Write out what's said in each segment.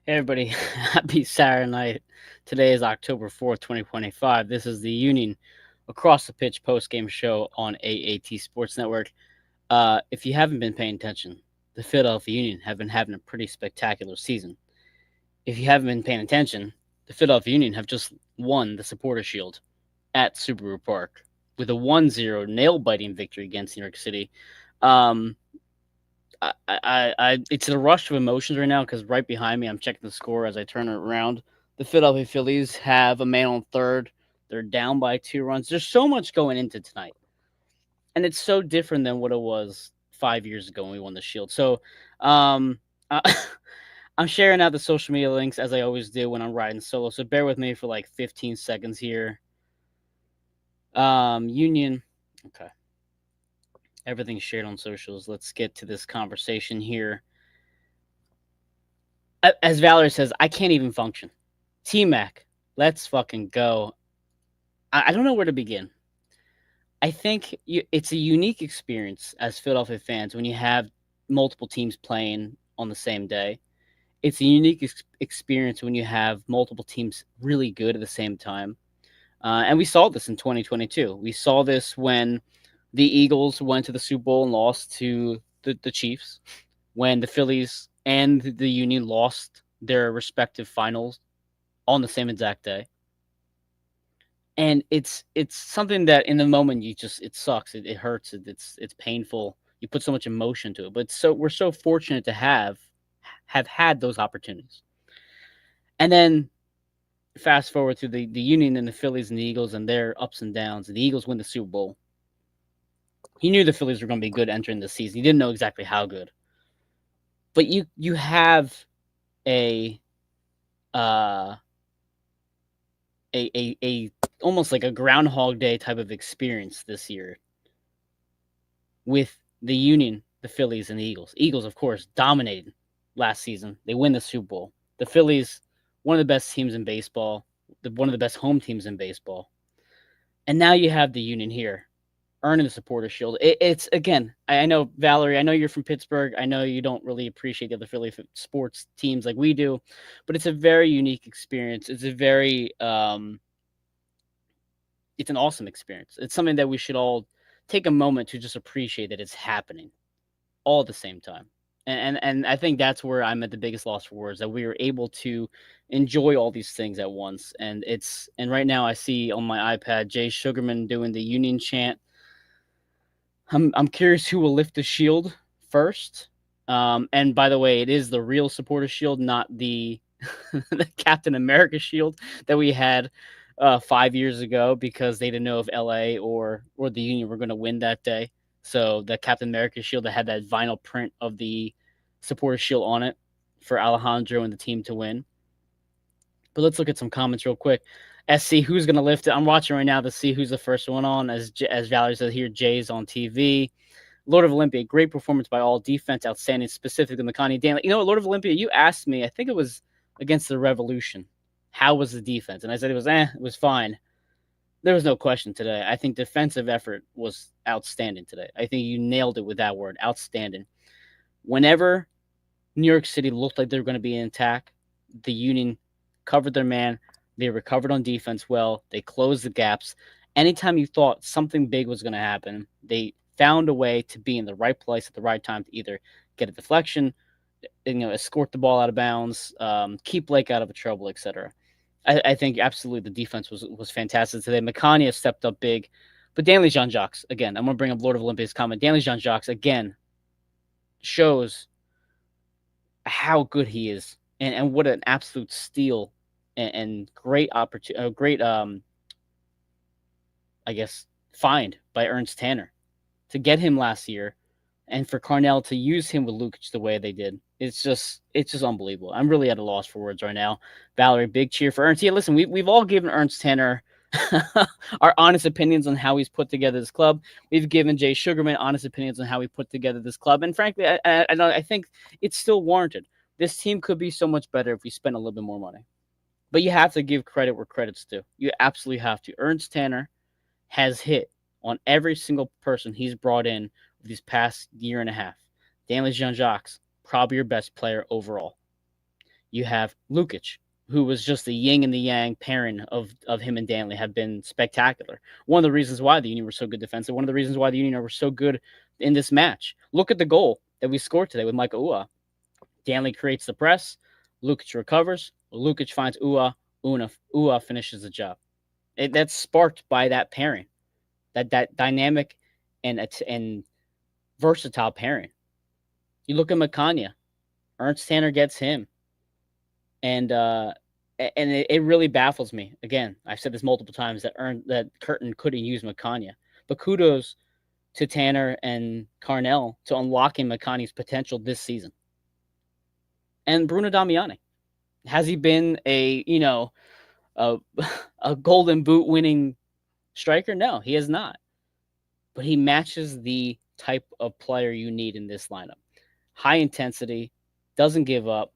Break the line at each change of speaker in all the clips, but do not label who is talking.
Hey everybody, happy Saturday night. Today is October 4th, 2025. This is the Union Across the Pitch post-game show on AAT Sports Network. If you haven't been paying attention, the Philadelphia Union have been having a pretty spectacular season. If you haven't been paying attention, the Philadelphia Union have just won the Supporter Shield at Subaru Park with a 1-0 nail-biting victory against New York City. Um, it's a rush of emotions right now because right behind me, I'm checking the score as I turn it around. The Philadelphia Phillies have a man on third. They're down by 2 runs. There's so much going into tonight, and it's so different than what it was 5 years ago when we won the Shield. So, um, uh, I'm sharing out the social media links as I always do when I'm riding solo. So bear with me for like 15 seconds here. Union. Okay. Everything's shared on socials. Let's get to this conversation here. As Valerie says, I can't even function. T-Mac, let's fucking go. I don't know where to begin. I think it's a unique experience as Philadelphia fans when you have multiple teams playing on the same day. It's a unique experience when you have multiple teams really good at the same time. And we saw this in 2022. We saw this when the Eagles went to the Super Bowl and lost to the Chiefs, when the Phillies and the Union lost their respective finals on the same exact day. And it's something that in the moment it sucks, it hurts, it's painful. You put so much emotion to it, but we're so fortunate to have had those opportunities. And then fast forward to the Union and the Phillies and the Eagles and their ups and downs. The Eagles win the Super Bowl. He knew the Phillies were going to be good entering the season. He didn't know exactly how good, but you have a uh a almost like a Groundhog Day type of experience this year with the Union, the Phillies, and the Eagles. Eagles, of course, dominated last season. They win the Super Bowl. The Phillies, one of the best teams in baseball, one of the best home teams in baseball. And now you have the Union here earning the Supporter Shield. It's, again, I know, Valerie, I know you're from Pittsburgh. I know you don't really appreciate the other Philly sports teams like we do, but it's a very unique experience. It's a very, it's an awesome experience. It's something that we should all take a moment to just appreciate that it's happening all at the same time. And I think that's where I'm at the biggest loss for words, that we are able to enjoy all these things at once. And right now I see on my iPad Jay Sugarman doing the Union chant. I'm curious who will lift the shield first. And by the way, it is the real Supporter Shield, not the the Captain America shield that we had 5 years ago, because they didn't know if LA or the Union were going to win that day. So the Captain America shield that had that vinyl print of the Supporter Shield on it for Alejandro and the team to win. But let's look at some comments real quick. SC, who's going to lift it? I'm watching right now to see who's the first one on. As Valerie says here, Jay's on TV. Lord of Olympia, great performance by all. Defense outstanding, specifically McConney. Dan, you know what, Lord of Olympia, you asked me, I think it was against the Revolution, how was the defense? And I said it was fine. There was no question today. I think defensive effort was outstanding today. I think you nailed it with that word, outstanding. Whenever New York City looked like they were going to be in attack, the Union covered their man. They recovered on defense well. They closed the gaps. Anytime you thought something big was going to happen, they found a way to be in the right place at the right time to either get a deflection, escort the ball out of bounds, keep Blake out of trouble, etc. I think absolutely the defense was fantastic today. McConney has stepped up big, but Danley Jean-Jacques, again, I'm going to bring up Lord of Olympia's comment. Danley Jean-Jacques, again, shows how good he is and what an absolute steal and great opportunity, great, I guess, find by Ernst Tanner to get him last year, and for Carnell to use him with Lukic the way they did. It's just unbelievable. I'm really at a loss for words right now. Valerie, big cheer for Ernst. Yeah, listen, we've all given Ernst Tanner our honest opinions on how he's put together this club. We've given Jay Sugarman honest opinions on how he put together this club, and frankly, I think it's still warranted. This team could be so much better if we spent a little bit more money. But you have to give credit where credit's due. You absolutely have to. Ernst Tanner has hit on every single person he's brought in these past year and a half. Danley Jean-Jacques, probably your best player overall. You have Lukic, who was just the yin and the yang pairing of him and Danley, have been spectacular. One of the reasons why the Union were so good defensive, one of the reasons why the Union were so good in this match. Look at the goal that we scored today with Micah Ua. Danley creates the press, Lukic recovers, Lukic finds Ua, Ua finishes the job. That's sparked by that pairing, that dynamic and versatile pairing. You look at Makanya, Ernst Tanner gets him, and it really baffles me. Again, I've said this multiple times that Curtin couldn't use Makanya, but kudos to Tanner and Carnell to unlocking Makanya's potential this season. And Bruno Damiani, has he been a golden boot winning striker? No, he has not. But he matches the type of player you need in this lineup. High intensity, doesn't give up.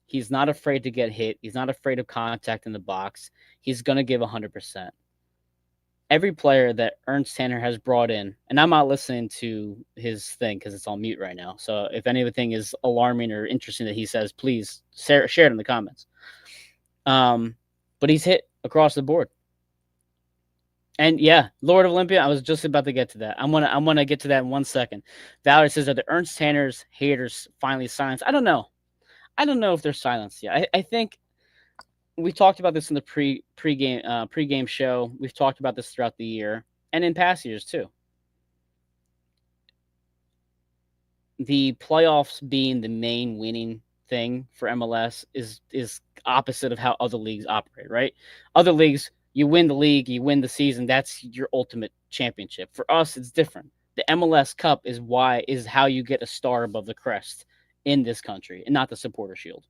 He's not afraid to get hit. He's not afraid of contact in the box. He's going to give 100%. Every player that Ernst Tanner has brought in, and I'm not listening to his thing because it's on mute right now. So if anything is alarming or interesting that he says, please share it in the comments. But he's hit across the board. And yeah, Lord of Olympia, I was just about to get to that. I'm gonna get to that in 1 second. Valerie says that the Ernst Tanner's haters finally silenced. I don't know if they're silenced yet. I think we talked about this in the pregame show. We've talked about this throughout the year and in past years too. The playoffs being the main winning thing for MLS is opposite of how other leagues operate, right? Other leagues, you win the league, you win the season, that's your ultimate championship. For us, it's different. The MLS Cup is how you get a star above the crest in this country, and not the Supporter Shield.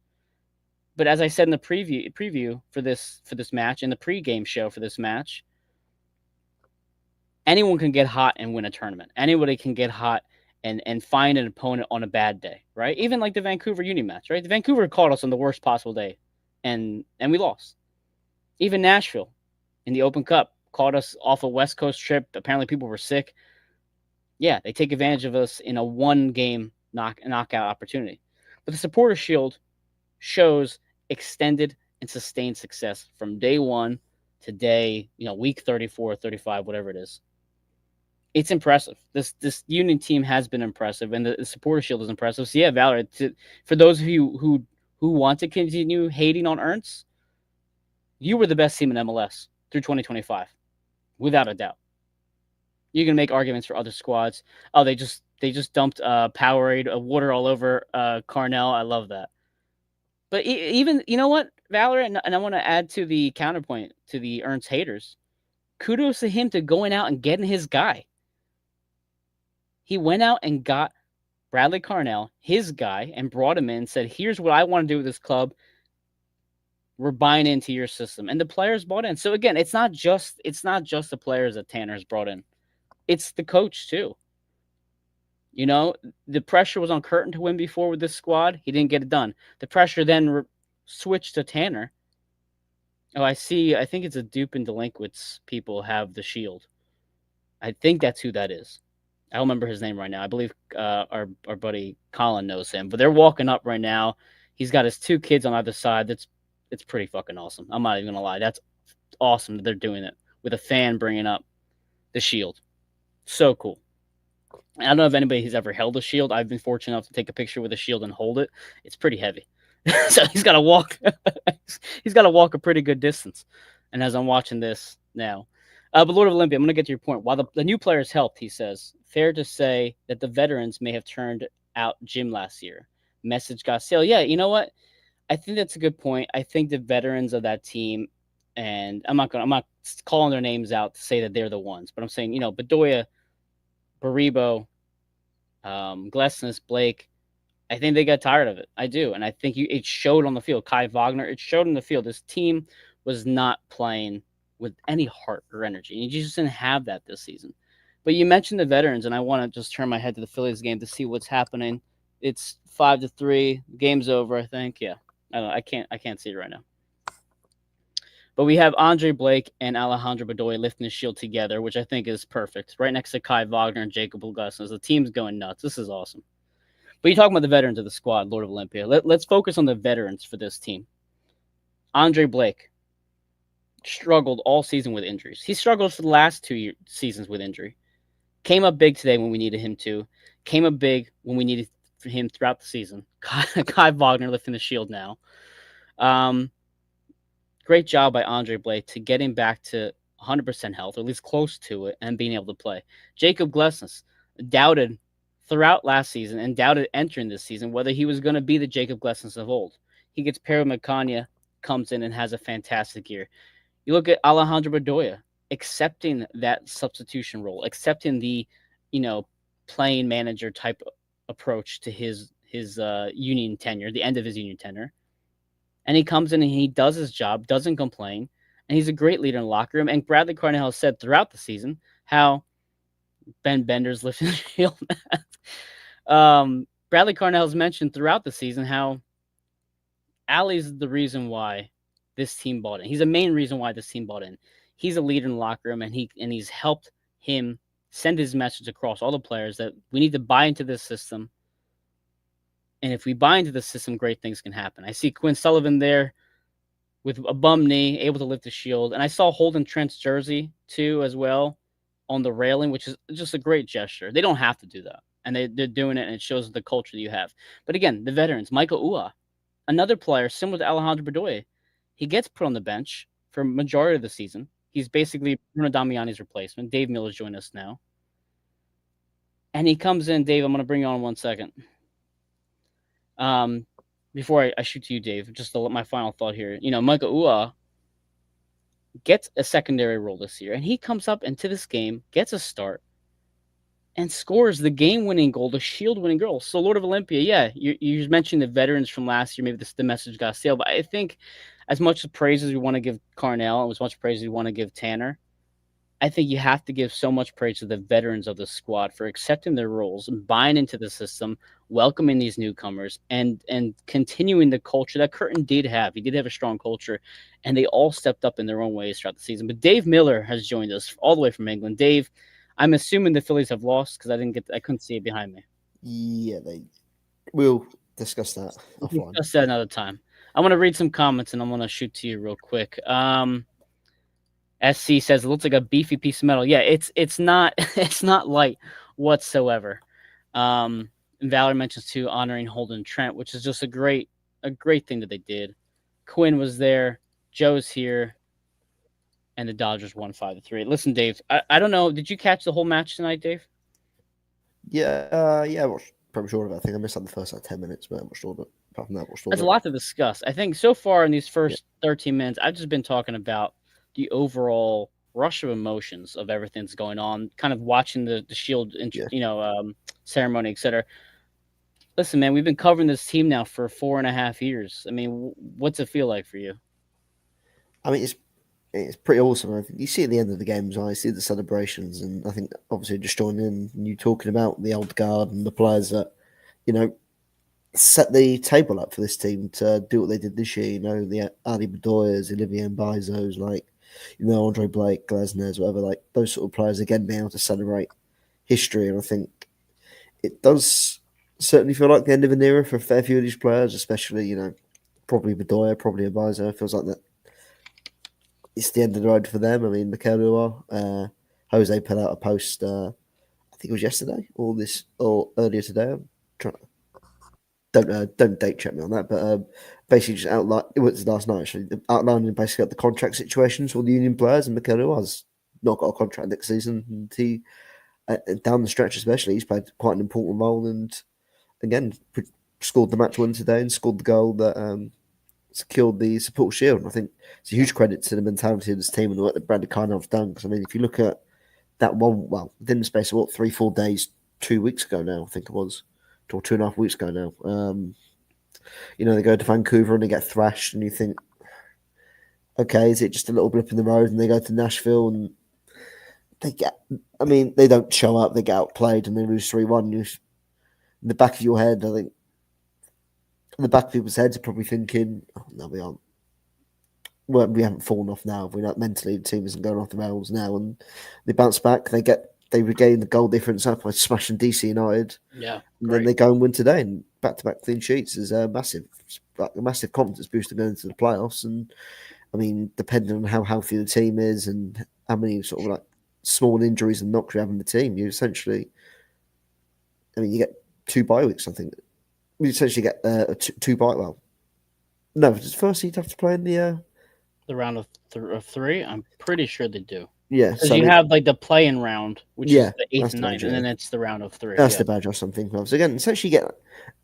But as I said in the preview for this match, in the pregame show for this match, anyone can get hot and win a tournament. Anybody can get hot and find an opponent on a bad day, right? Even like the Vancouver Union match, right? The Vancouver caught us on the worst possible day, and we lost. Even Nashville in the Open Cup caught us off a West Coast trip. Apparently people were sick. Yeah, they take advantage of us in a one-game knockout opportunity. But the Supporter Shield shows extended and sustained success from day one to day, week 34, 35, whatever it is. It's impressive. This Union team has been impressive, and the Supporter Shield is impressive. So yeah, Valerie, for those of you who want to continue hating on Ernst, you were the best team in MLS through 2025, without a doubt. You can make arguments for other squads. Oh, they just dumped Powerade water all over Carnell. I love that. But even, you know what, Valerie, and I want to add to the counterpoint to the Ernst haters. Kudos to him to going out and getting his guy. He went out and got Bradley Carnell, his guy, and brought him in and said, here's what I want to do with this club. We're buying into your system. And the players bought in. So again, it's not just the players that Tanner's brought in. It's the coach too. The pressure was on Curtin to win before with this squad. He didn't get it done. The pressure then switched to Tanner. Oh, I see. I think it's a Doop and Delinquents people have the shield. I think that's who that is. I don't remember his name right now. I believe our buddy Colin knows him. But they're walking up right now. He's got his two kids on either side. It's pretty fucking awesome. I'm not even going to lie. That's awesome that they're doing it with a fan bringing up the shield. So cool. I don't know if anybody has ever held a shield. I've been fortunate enough to take a picture with a shield and hold it. It's pretty heavy. So he's got to walk. He's got to walk a pretty good distance. And as I'm watching this now, but Lord of Olympia, I'm going to get to your point. While the new players helped, he says, fair to say that the veterans may have turned out Jim last year. Message got stale. Yeah, you know what? I think that's a good point. I think the veterans of that team, and I'm not calling their names out to say that they're the ones, but I'm saying, Bedoya, Baribo, Glesnes, Blake, I think they got tired of it. I do. And I think it showed on the field. Kai Wagner, it showed on the field. This team was not playing with any heart or energy. And you just didn't have that this season. But you mentioned the veterans, and I want to just turn my head to the Phillies game to see what's happening. It's 5-3. Game's over, I think. Yeah. I don't know. I can't see it right now. But we have Andre Blake and Alejandro Bedoya lifting the shield together, which I think is perfect. Right next to Kai Wagner and Jacob Glesnes. The team's going nuts. This is awesome. But you're talking about the veterans of the squad, Lord of Olympia. Let's focus on the veterans for this team. Andre Blake struggled all season with injuries. He struggled for the last seasons with injury. Came up big today when we needed him to. Came up big when we needed him throughout the season. Kai Wagner lifting the shield now. Great job by Andre Blake to get him back to 100% health, or at least close to it, and being able to play. Jacob Glesnes doubted throughout last season and doubted entering this season whether he was going to be the Jacob Glesnes of old. He gets paired with Makanya, comes in and has a fantastic year. You look at Alejandro Bedoya accepting that substitution role, accepting the, playing manager type approach to his union tenure, the end of his union tenure. And he comes in and he does his job, doesn't complain, and he's a great leader in the locker room. And Bradley Carnell has said throughout the season how Ben Bender's lifting the shield. Bradley Carnell has mentioned throughout the season how Ali's the reason why this team bought in. He's the main reason why this team bought in. He's a leader in the locker room, and he's helped him send his message across all the players that we need to buy into this system. And if we buy into the system, great things can happen. I see Quinn Sullivan there with a bum knee, able to lift the shield. And I saw Holden Trent's jersey, too, as well, on the railing, which is just a great gesture. They don't have to do that. And they're doing it, and it shows the culture that you have. But again, the veterans, Michael Ua, another player similar to Alejandro Bedoya. He gets put on the bench for majority of the season. He's basically Bruno Damiani's replacement. Dave Miller's joined us now. And he comes in. Dave, I'm going to bring you on 1 second. Before I shoot to you, Dave, just my final thought here. Michael Ua gets a secondary role this year, and he comes up into this game, gets a start, and scores the game-winning goal, the shield-winning goal. So, Lord of Olympia, yeah, you mentioned the veterans from last year. Maybe the message got stale, but I think as much praise as we want to give Carnell and as much praise as we want to give Tanner, I think you have to give so much praise to the veterans of the squad for accepting their roles, buying into the system, welcoming these newcomers, and continuing the culture that Curtin did have. He did have a strong culture, and they all stepped up in their own ways throughout the season. But Dave Miller has joined us all the way from England. Dave, I'm assuming the Phillies have lost because I couldn't see it behind me.
Yeah, we'll discuss that offline.
We'll discuss that another time. I'm going to read some comments, and I'm going to shoot to you real quick. SC says it looks like a beefy piece of metal. Yeah, it's not it's not light whatsoever. And Valerie mentions too honoring Holden Trent, which is just a great thing that they did. Quinn was there, Joe's here, and the Dodgers won 5-3. Listen, Dave, I don't know. Did you catch the whole match tonight, Dave?
Yeah, I watched probably short of it. I think I missed out the first 10 minutes, but I watched all of it. Apart from that, I watched all of it.
There's a lot to discuss. I think so far in these first 13 minutes, I've just been talking about the overall rush of emotions of everything that's going on, kind of watching the Shield, ceremony, etc. Listen, man, we've been covering this team now for 4.5 years. I mean, what's it feel like for you?
I mean, it's pretty awesome. I think you see at the end of the games, I see the celebrations, and I think obviously just joining in and you talking about the old guard and the players that, set the table up for this team to do what they did this year. The Ali Bedoyas, Olivier Mbizos, Andre Blake, Glesnes, whatever, those sort of players, again, being able to celebrate history. And I think it does certainly feel like the end of an era for a fair few of these players, especially, probably Bedoya, probably Mbizo. It feels like that it's the end of the road for them. I mean, Mikel Jose put out a post, I think it was yesterday or earlier today. I'm trying to, don't date check me on that, but basically just outline. It was last night actually, outlining basically the contract situations for the union players, and Mikel has not got a contract next season. And he down the stretch especially, he's played quite an important role, and again scored the match win today and scored the goal that secured the support shield. And I think it's a huge credit to the mentality of this team and the work that Bradley Carnell's done. Because I mean, if you look at that one, within the space of 3-4 days, 2 weeks ago now, I think it was, or 2.5 weeks ago now. They go to Vancouver and they get thrashed, and you think, okay, is it just a little blip in the road? And they go to Nashville and they don't show up, they get outplayed and they lose 3-1. In the back of your head, I think, in the back of people's heads are probably thinking, oh, no, we aren't. Well, we haven't fallen off now. We're not mentally, the team isn't going off the rails now. And they bounce back, they get they regain the goal difference up by smashing DC United,
Yeah,
and then
great.
they go and win today. And back-to-back clean sheets is a massive confidence booster going into the playoffs. And I mean, depending on how healthy the team is and how many sort of like small injuries and knocks you have in the team, you essentially, I mean, you get 2 bye weeks. I think you essentially get two bye. Well, no, first you'd have to play in the
The round of three, I'm pretty sure they do.
yeah.
Because
So I
you
mean,
have like the play-in round, which is
yeah,
the eighth
that's
and
the
ninth,
badge.
and
Yeah,
then it's the round of three.
that's
Yeah,
the badge or something. So again, essentially you get.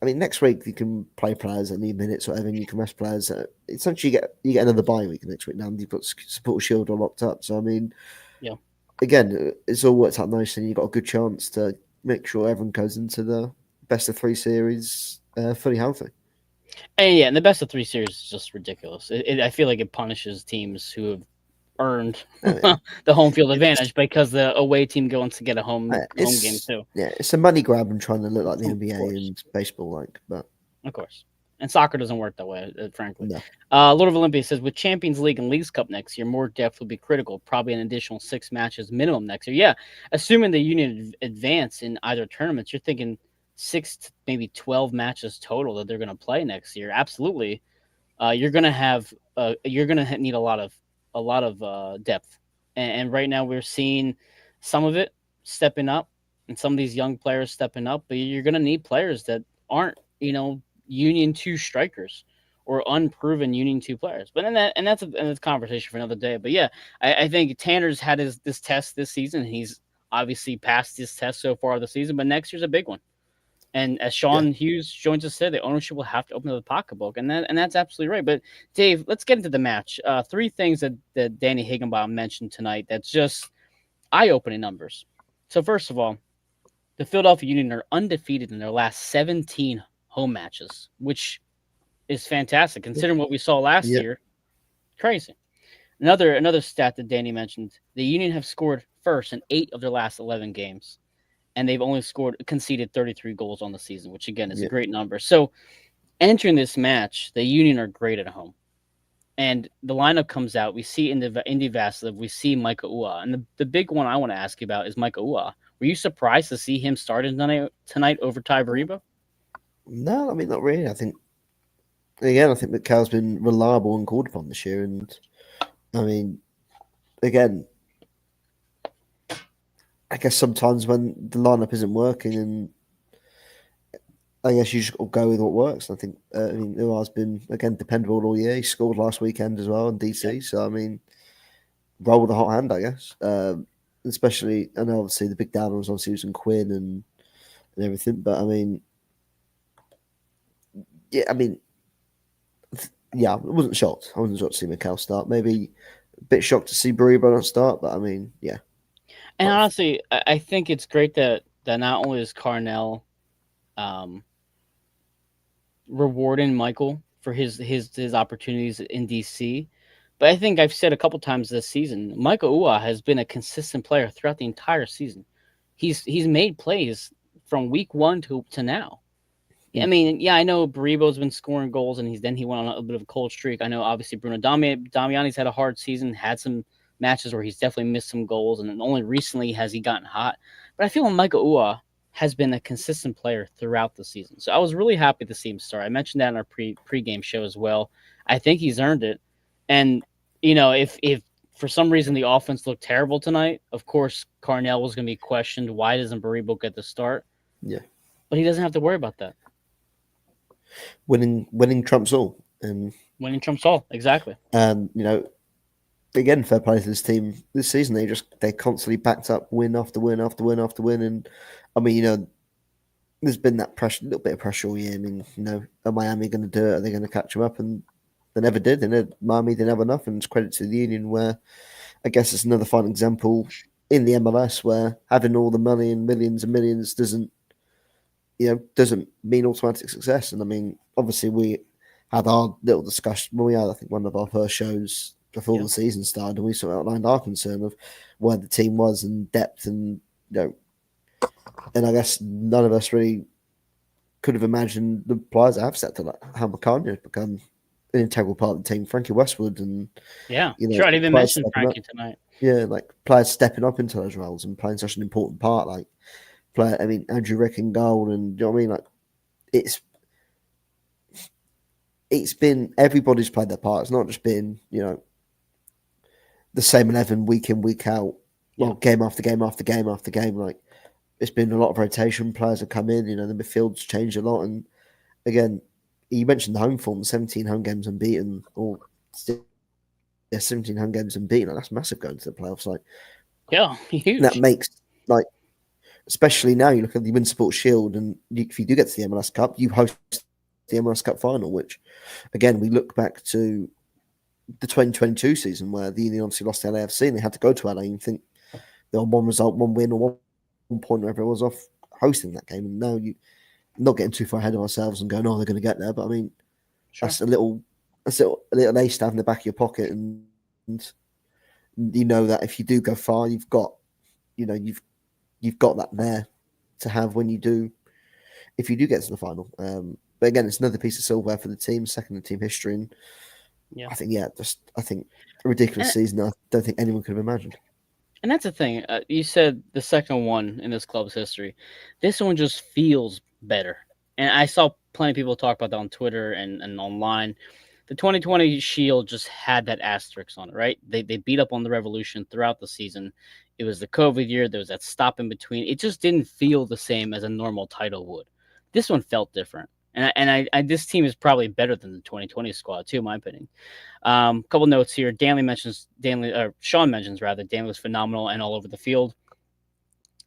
I mean, next week you can play players that need minutes or whatever, and you can rest players. Essentially, you get another bye week next week now, and you've got support shield all locked up. So I mean,
yeah.
again, it's all worked out nicely, and you've got a good chance to make sure everyone goes into the best of 3 series fully healthy.
And yeah, and the best of three series is just ridiculous. I feel like it punishes teams who have earned
Oh yeah,
the home field
it's
advantage because the away team wants to get a home game
it's
too.
yeah, it's a money grab and trying to look like the
Of
NBA
course,
and baseball like, but
of course. And soccer doesn't work that way, frankly.
no,
Lord of Olympia says with Champions League and Leagues Cup next year, more depth will be critical. Probably an additional 6 matches minimum next year. Yeah, assuming the Union advance in either tournaments, you're thinking 6 to maybe 12 matches total that they're going to play next year. Absolutely, you're going to have you're going to need a lot of depth, and right now we're seeing some of it stepping up, and some of these young players stepping up. But you're going to need players that aren't Union two strikers or unproven Union two players. But then that's a conversation for another day. But yeah, I think Tanner's had this test this season. He's obviously passed this test so far this season, but next year's a big one. And as
yeah,
Sean Hughes joins us today, the ownership will have to open the pocketbook, and that's absolutely right. But Dave, let's get into the match. 3 things that Danny Higginbotham mentioned tonight that's just eye-opening numbers. So first of all, the Philadelphia Union are undefeated in their last 17 home matches, which is fantastic considering what we saw last
yeah,
year. Crazy. Another stat that Danny mentioned: the Union have scored first in 8 of their last 11 games, and they've only conceded 33 goals on the season, which again is a
yeah,
great number. So entering this match, the Union are great at home. And the lineup comes out. We see Indy Vasiliev. We see Micah Ua. And the big one I want to ask you about is Micah Ua. Were you surprised to see him starting tonight over Ty Bariba?
no, I mean not really. I think again, I think that Cal's been reliable and called upon this year, and I mean, again, I guess sometimes when the lineup isn't working, and I guess you just go with what works. I think I mean Uar's been again dependable all year. He scored last weekend as well in
Yep.
DC, so I mean, roll with a hot hand, I guess. Especially, and obviously the big down was obviously using Quinn and everything, but I mean, yeah, I mean, yeah, I wasn't shocked. I wasn't shocked to see Mikhail start. Maybe a bit shocked to see Bariba not start, but I mean, yeah.
And
But
honestly, I think it's great that not only is Carnell um, rewarding Michael for his opportunities in DC, but I think I've said a couple times this season, Michael Ua has been a consistent player throughout the entire season. He's made plays from week one to now. I
hmm,
mean, yeah, I know Baribo's been scoring goals, and he went on a bit of a cold streak. I know obviously Bruno Damiani's had a hard season, had some matches where he's definitely missed some goals, and only recently has he gotten hot. But I feel like Michael Ua has been a consistent player throughout the season, so I was really happy to see him start. I mentioned that in our pregame show as well. I think he's earned it, and if for some reason the offense looked terrible tonight, of course Carnell was going to be questioned. Why doesn't Baribo get the start?
yeah,
But he doesn't have to worry about that.
winning trumps all, and
Winning trumps all. Exactly.
you know, again, fair play to this team this season. They constantly backed up win after win after win after win, and I mean, there's been that pressure, little bit of pressure all year. I mean, are Miami going to do it? Are they going to catch them up? And they never did. And Miami didn't have enough. And it's credit to the Union, where I guess it's another fine example in the MLS where having all the money and millions doesn't mean automatic success. And I mean, obviously, we had our little discussion when we had, I think, one of our first shows before
Yeah.
the season started, and we sort of outlined our concern of where the team was and depth, and and I guess none of us really could have imagined the players that have stepped to like how McCartney has become an integral part of the team. Frankie Westwood and
Yeah,
you know
sure. I didn't even
players
mention
stepping up.
Frankie tonight.
Yeah, like players stepping up into those roles and playing such an important part. Like player, I mean Andrew Rick in goal, and you know what I mean. Like it's it's been everybody's played their part. It's not just been the same 11 week in week out.
Yeah,
Well, game after game after game after game. Like it's been a lot of rotation. Players have come in. The midfield's changed a lot. And again, you mentioned the home form, 17 home games unbeaten, or yeah, 17 home games unbeaten. Like, that's massive going to the playoffs. Like
yeah,
that
huge.
makes like, especially now you look at the Win Sports Shield, and if you do get to the MLS Cup, you host the MLS Cup final. Which, again, we look back to the 2022 season where the Union obviously lost to LAFC and they had to go to LA and think they were one result, one win, or one point, wherever it was, off hosting that game. And now you not getting too far ahead of ourselves and going, oh, they're going to get there. But I mean,
Sure.
that's a little ace to have in the back of your pocket, and you know that if you do go far, you've got that there to have when you do, if you do get to the final. But again, it's another piece of silverware for the team, second in team history, and
Yeah.
I think a ridiculous
And
season. I don't think anyone could have imagined.
And that's the thing. You said the second one in this club's history. This one just feels better. And I saw plenty of people talk about that on Twitter and online. The 2020 Shield just had that asterisk on it, right? They beat up on the Revolution throughout the season. It was the COVID year. There was that stop in between. It just didn't feel the same as a normal title would. This one felt different. And this team is probably better than the 2020 squad, too, in my opinion. Couple notes here. Sean mentions rather, Danley was phenomenal and all over the field.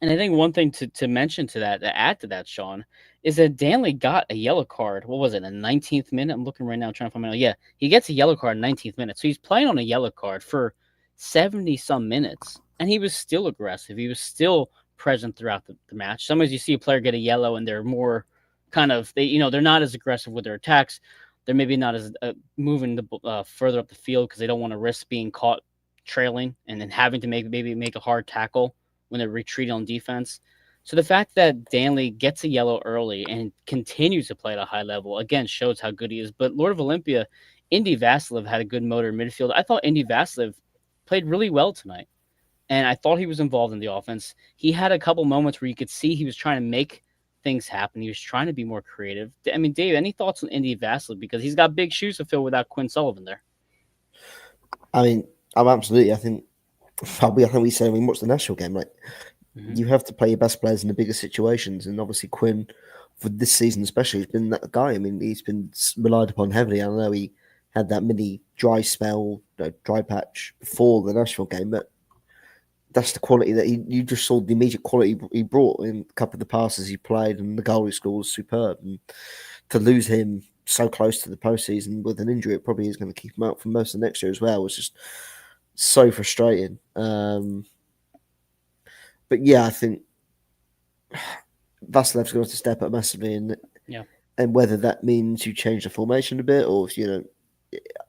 And I think one thing to mention to add to that, Sean, is that Danley got a yellow card. What was it, in the 19th minute? I'm looking right now, trying to find my note. Yeah, he gets a yellow card in 19th minute. So he's playing on a yellow card for 70 some minutes, and he was still aggressive. He was still present throughout the match. Sometimes you see a player get a yellow and they're more they're not as aggressive with their attacks. They're maybe not as moving further up the field because they don't want to risk being caught trailing and then having to maybe make a hard tackle when they're retreating on defense. So the fact that Danley gets a yellow early and continues to play at a high level again shows how good he is. But Lord of Olympia, Indy Vassilev had a good motor in midfield. I thought Indy Vassilev played really well tonight, and I thought he was involved in the offense. He had a couple moments where you could see he was trying to make things happen. He was trying to be more creative. I mean, Dave, any thoughts on Indy Vassilev, because he's got big shoes to fill without Quinn Sullivan there?
I mean, I'm absolutely. I think we say when we watch the national game, like you have to play your best players in the bigger situations, and obviously Quinn for this season especially has been that guy. I mean, he's been relied upon heavily. I know he had that mini dry spell, dry patch before the national game, but that's the quality that you just saw, the immediate quality he brought in a couple of the passes he played, and the goal he scored was superb. And to lose him so close to the postseason with an injury, it probably is going to keep him out for most of next year as well. It's just so frustrating. But yeah, I think Vasilev's going to step up massively, and whether that means you change the formation a bit, or if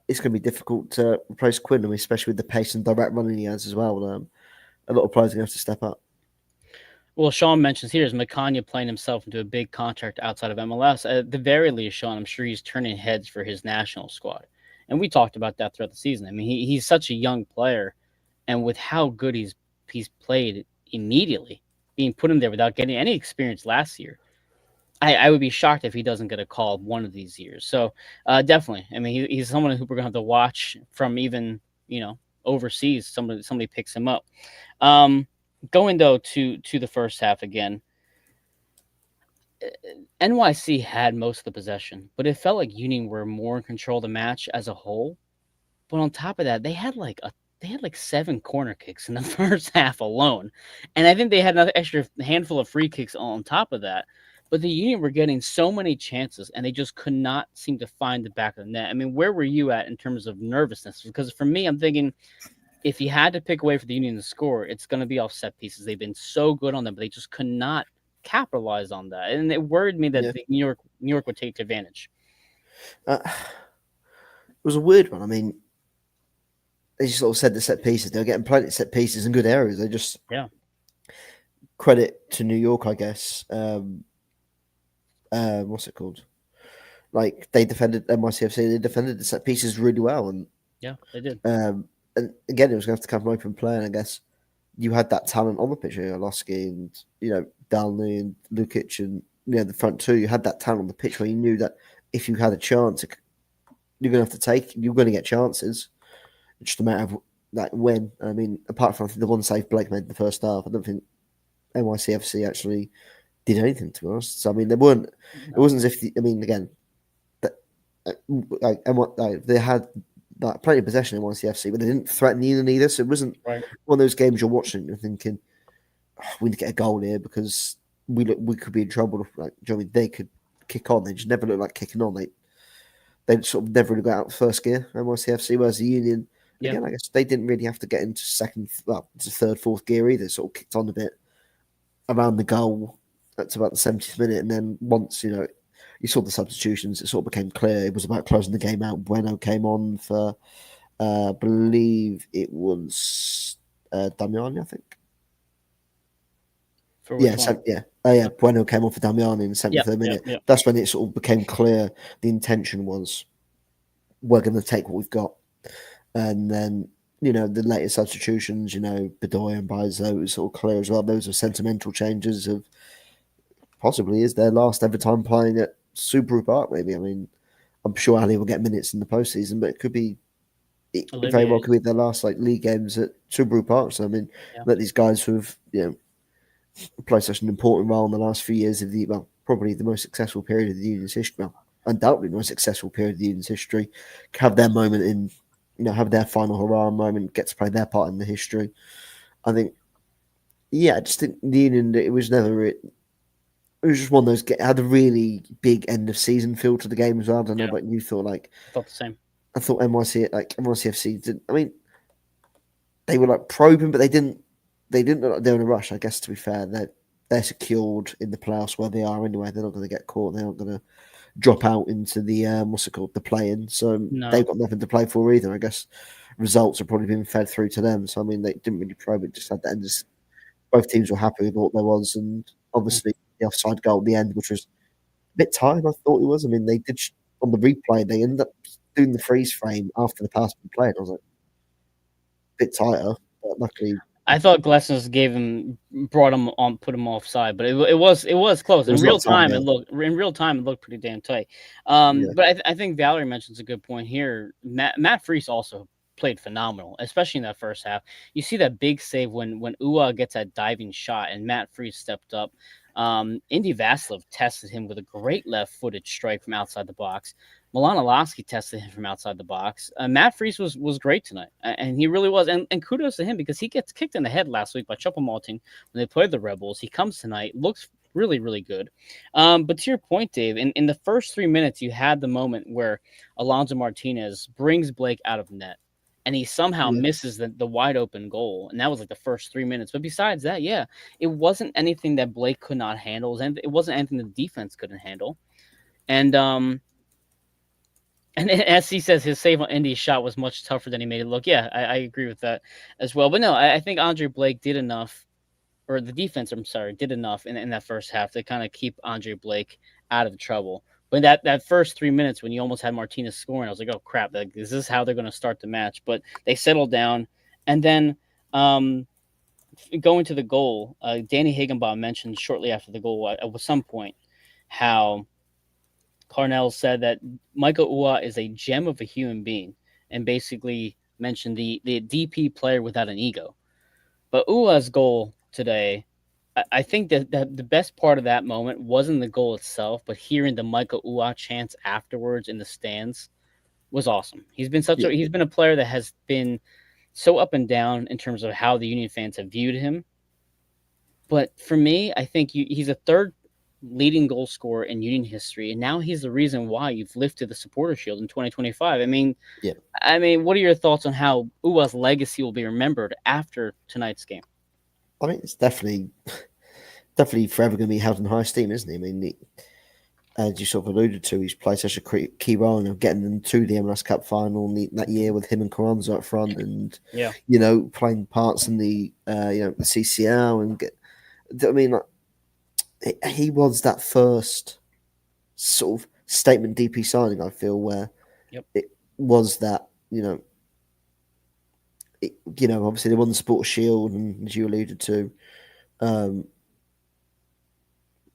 it's going to be difficult to replace Quinn, especially with the pace and direct running he has as well. A lot of players are going to have to step up.
Well, Sean mentions here is Makanya playing himself into a big contract outside of MLS. At the very least, Sean, I'm sure he's turning heads for his national squad. And we talked about that throughout the season. I mean, he's such a young player, and with how good he's played immediately, being put in there without getting any experience last year, I would be shocked if he doesn't get a call one of these years. So definitely, I mean, he's someone who we're gonna have to watch from even overseas. Somebody picks him up. Going though to the first half again, NYC had most of the possession, but it felt like Union were more in control of the match as a whole. But on top of that, they had like 7 corner kicks in the first half alone, and I think they had another extra handful of free kicks on top of that. But the Union were getting so many chances, and they just could not seem to find the back of the net. I mean, where were you at in terms of nervousness? Because for me, I'm thinking, if you had to pick away for the Union to score, it's going to be off set pieces. They've been so good on them, but they just could not capitalize on that, and it worried me that New York would take advantage.
It was a weird one. I mean, they just sort of said the set pieces. They were getting plenty of set pieces in good areas. They just credit to New York, I guess. What's it called? Like they defended NYCFC, they defended the set pieces really well,
Yeah, they did.
and again, it was going to have to come from open play. And I guess you had that talent on the pitch, Oloski and Dalney and Lukic and the front two. You had that talent on the pitch where you knew that if you had a chance, you're going to have to take. You're going to get chances. It's just a matter of like when. I mean, apart from I think the one save Blake made in the first half, I don't think NYCFC actually did anything, to be honest. So I mean, they weren't. It
No.
wasn't as if I mean, again, they had like plenty of possession in NYCFC, but they didn't threaten Union either. So it wasn't
Right.
one of those games you're watching. You're thinking, oh, we need to get a goal here because we could be in trouble. Like, do you know what I mean? They could kick on. They just never look like kicking on. They sort of never really got out first gear. NYCFC, whereas the Union,
Yeah.
again, I guess they didn't really have to get into third, fourth gear either. Sort of kicked on a bit around the goal. That's about the 70th minute, and then once you saw the substitutions, it sort of became clear it was about closing the game out. Bueno came on for, I believe it was Damiani, I think.
For which
Yeah,
one?
Bueno came on for Damiani in the
Yep.
73rd minute.
Yep.
That's when it sort of became clear the intention was we're going to take what we've got. And then, the later substitutions, Bedoya and Bizo was sort of clear as well. Those are sentimental changes of possibly is their last ever time playing at Subaru Park, maybe. I mean, I'm sure Ali will get minutes in the postseason, but it very well could be their last league games at Subaru Park. So I mean,
Yeah.
let these guys who have played such an important role in the last few years of probably the most successful period of the union's history, undoubtedly the most successful period of the union's history, have their moment have their final hurrah moment, get to play their part in the history. I think, I just think the union, it was never it. It was just one of those. Had a really big end of season feel to the game as well. I don't know, but you thought
I thought the same.
I thought NYCFC did. I mean, they were probing, but they didn't. They didn't look like they were in a rush. I guess to be fair, they're secured in the playoffs where they are anyway. They're not going to get caught. They're not going to drop out into the what's it called, the play-in. So they've got nothing to play for either. I guess results have probably been fed through to them. So I mean, they didn't really probe it. Just had that end. Both teams were happy with what there was, and obviously the offside goal at the end, which was a bit tired. I thought it was. I mean, they did on the replay. They ended up doing the freeze frame after the pass was played. I was like, a bit tighter, but luckily.
I thought Glessons brought him on, put him offside, but it was close. In real time, it looked pretty damn tight. But I think Valerie mentions a good point here. Matt Freese also played phenomenal, especially in that first half. You see that big save when Ua gets that diving shot and Matt Freese stepped up. Indy Vasilov tested him with a great left-footed strike from outside the box. Milan Alofsky tested him from outside the box. Matt Freese was great tonight, and he really was. And kudos to him because he gets kicked in the head last week by Choupo-Moting when they played the Rebels. He comes tonight, looks really, really good. But to your point, Dave, in the first 3 minutes, you had the moment where Alonso Martinez brings Blake out of net, and he somehow misses the wide open goal. And that was the first 3 minutes. But besides that, it wasn't anything that Blake could not handle. It wasn't anything the defense couldn't handle. And as he says, his save on Indy's shot was much tougher than he made it look. Yeah, I agree with that as well. But no, I think Andre Blake did enough, or the defense, I'm sorry, did enough in that first half to kind of keep Andre Blake out of trouble. But that first 3 minutes when you almost had Martinez scoring, I was like, oh, crap, is this how they're going to start the match? But they settled down. And then going to the goal, Danny Higginbottom mentioned shortly after the goal at some point how Parnell said that Michael Ua is a gem of a human being and basically mentioned the DP player without an ego. But Ua's goal today, I think that the best part of that moment wasn't the goal itself, but hearing the Michael Ua chants afterwards in the stands was awesome. He's been he's been a player that has been so up and down in terms of how the Union fans have viewed him. But for me, I think he's a third leading goal scorer in Union history, and now he's the reason why you've lifted the Supporter Shield in 2025. I mean, what are your thoughts on how Ua's legacy will be remembered after tonight's game?
I mean, it's definitely forever going to be held in high esteem, isn't he? I mean, as you sort of alluded to, he's played such a key role in getting them to the MLS Cup final that year with him and Carranza up front, and playing parts in the the CCL and he was that first sort of statement DP signing. I feel where
Yep.
it was that obviously they won the Supporter Shield, and as you alluded to, um,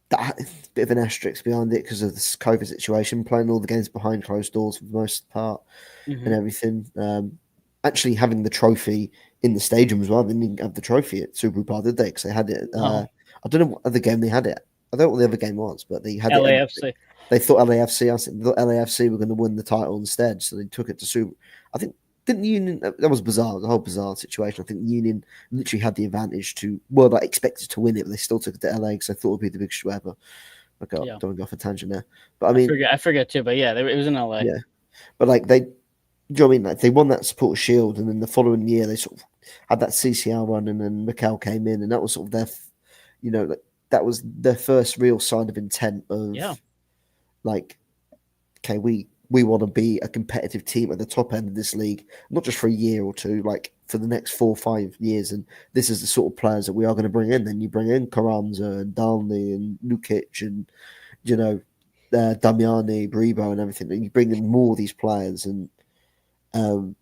that bit of an asterisk behind it because of this COVID situation, playing all the games behind closed doors for the most part and
Hmm.
everything. Actually having the trophy in the stadium as well. They didn't have the trophy at Subaru Bar, did they? Because they had it.
No,
I don't know what other game they had it. I don't know what the other game was, but they had it.
LAFC.
They thought LAFC. I thought LAFC were going to win the title instead, so they took it to Subaru. I think didn't Union. That was bizarre. The whole bizarre situation. I think Union literally had the advantage to. Well, like expected to win it, but they still took it to LA because they thought it would be the biggest show ever. Okay,
Yeah,
don't want to go off a tangent there, but I mean,
I forget too. But yeah, it was in LA.
yeah, but like they, do you know what I mean? Like they won that Supporter Shield, and then the following year they sort of had that CCL run, and then Mikel came in, and that was sort of their, that was their first real sign of intent
Yeah.
of like, okay, we want to be a competitive team at the top end of this league, not just for a year or two, like for the next 4 or 5 years, and this is the sort of players that we are going to bring in. Then you bring in Carranza and Dalney and Lukic and you know Damiani, Bribo, and everything, and you bring in more of these players and. Um,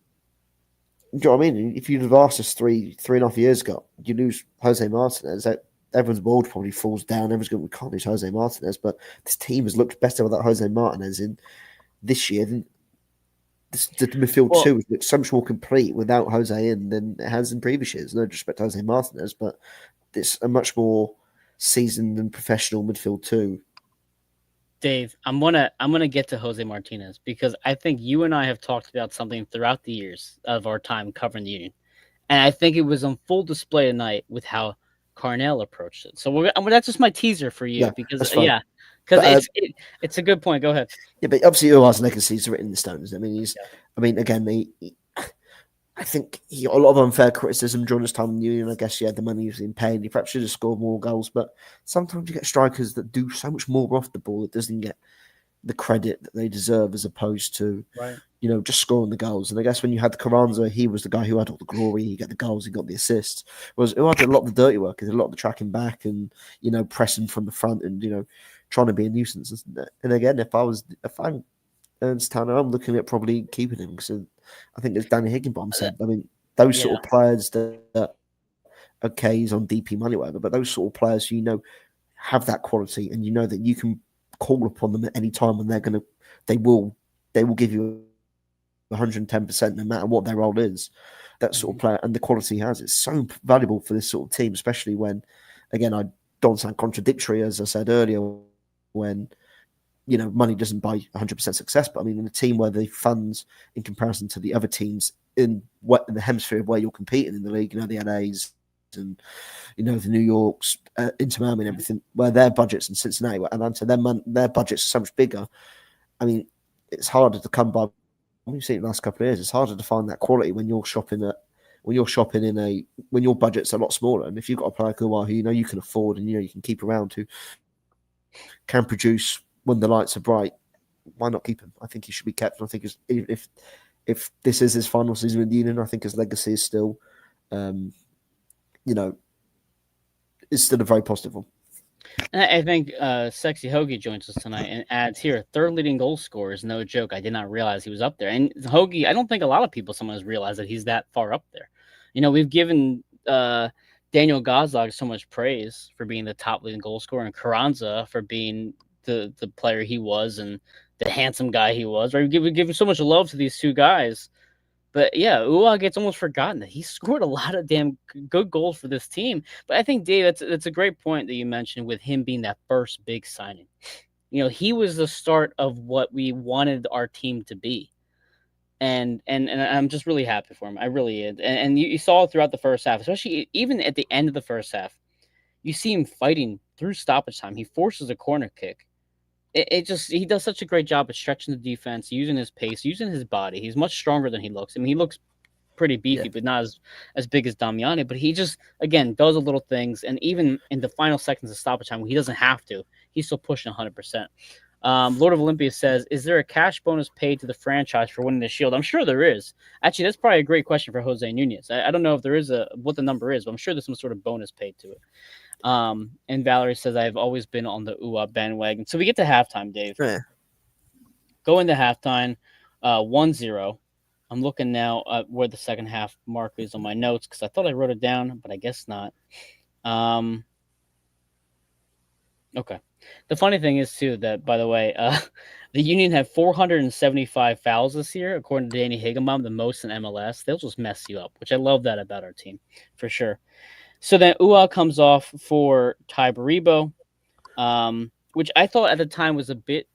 Do you know what I mean? If you'd have asked us 3.5 years ago, you lose Jose Martinez, that everyone's world probably falls down. Everyone's going, we can't lose Jose Martinez, but this team has looked better without Jose Martinez in this year than the midfield
Well,
two has looked so much more complete without Jose in than it has in previous years. No disrespect to Jose Martinez, but it's a much more seasoned and professional midfield two.
Dave, I'm gonna get to Jose Martinez because I think you and I have talked about something throughout the years of our time covering the Union, and I think it was on full display tonight with how Carnell approached it. So that's just my teaser for you
Yeah,
because
that's fine.
yeah, because
But
it's a good point. Go ahead.
yeah, but obviously Uar's legacy is written in the stones. I mean,
Yeah.
again, I think he got a lot of unfair criticism during his time in the Union. I guess, yeah, the money was in pain. He perhaps should have scored more goals, but sometimes you get strikers that do so much more off the ball that doesn't get the credit that they deserve as opposed to,
Right.
just scoring the goals. And I guess when you had Carranza, he was the guy who had all the glory. He got the goals, he got the assists. Whereas who did a lot of the dirty work, he did a lot of the tracking back and, pressing from the front and, trying to be a nuisance. And again, if I'm Ernst Tanner, I'm looking at probably keeping him because I think as Danny Higginbottom said, I mean, those
Yeah.
sort of players that okay, he's on DP money, whatever, but those sort of players have that quality and you know that you can call upon them at any time and they will give you 110% no matter what their role is. That sort
Mhm.
of player and the quality he has, it's so valuable for this sort of team, especially when, again, I don't sound contradictory, as I said earlier, when money doesn't buy 100% success, but I mean, in a team where the funds, in comparison to the other teams in the hemisphere of where you're competing in the league, the LAs and the New Yorks, Inter Miami and everything, where their budgets in Cincinnati, Atlanta, their budgets are so much bigger. I mean, it's harder to come by. We've seen it the last couple of years. It's harder to find that quality when you're shopping when your budget's a lot smaller, and if you've got a player who you can afford and you can keep around who can produce when the lights are bright, why not keep him? I think he should be kept. I think if this is his final season in the Union, I think his legacy is still, is still a very positive one.
And I think Sexy Hoagie joins us tonight and adds here, third leading goal scorer is no joke. I did not realize he was up there. And Hoagie, I don't think a lot of people sometimes realize that he's that far up there. We've given Daniel Gazdag so much praise for being the top leading goal scorer and Carranza for being the player he was and the handsome guy he was. Right? We give so much love to these two guys. But yeah, Ua gets almost forgotten that he scored a lot of damn good goals for this team. But I think, Dave, that's a great point that you mentioned with him being that first big signing. He was the start of what we wanted our team to be. And I'm just really happy for him. I really am. And you saw it throughout the first half, especially even at the end of the first half. You see him fighting through stoppage time. He forces a corner kick. It just he does such a great job at stretching the defense, using his pace, using his body. He's much stronger than he looks. I mean, he looks pretty
Yeah,
beefy, but not as big as Damiani. But he just again does the little things, and even in the final seconds of stoppage time, when he doesn't have to, he's still pushing 100%. Lord of Olympia says, "Is there a cash bonus paid to the franchise for winning the Shield?" I'm sure there is. Actually, that's probably a great question for Jose Nunez. I don't know if there is what the number is, but I'm sure there's some sort of bonus paid to it. And Valerie says, "I've always been on the UA bandwagon." So we get to halftime, Dave.
yeah.
Go into halftime, 1-0. I'm looking now at where the second half mark is on my notes because I thought I wrote it down, but I guess not. Um, okay. The funny thing is too that, by the way, the Union had 475 fouls this year, according to Danny Higginbotham, the most in MLS. They'll just mess you up, which I love that about our team, for sure. So then Ua comes off for Ty Baribo, which I thought at the time was a bit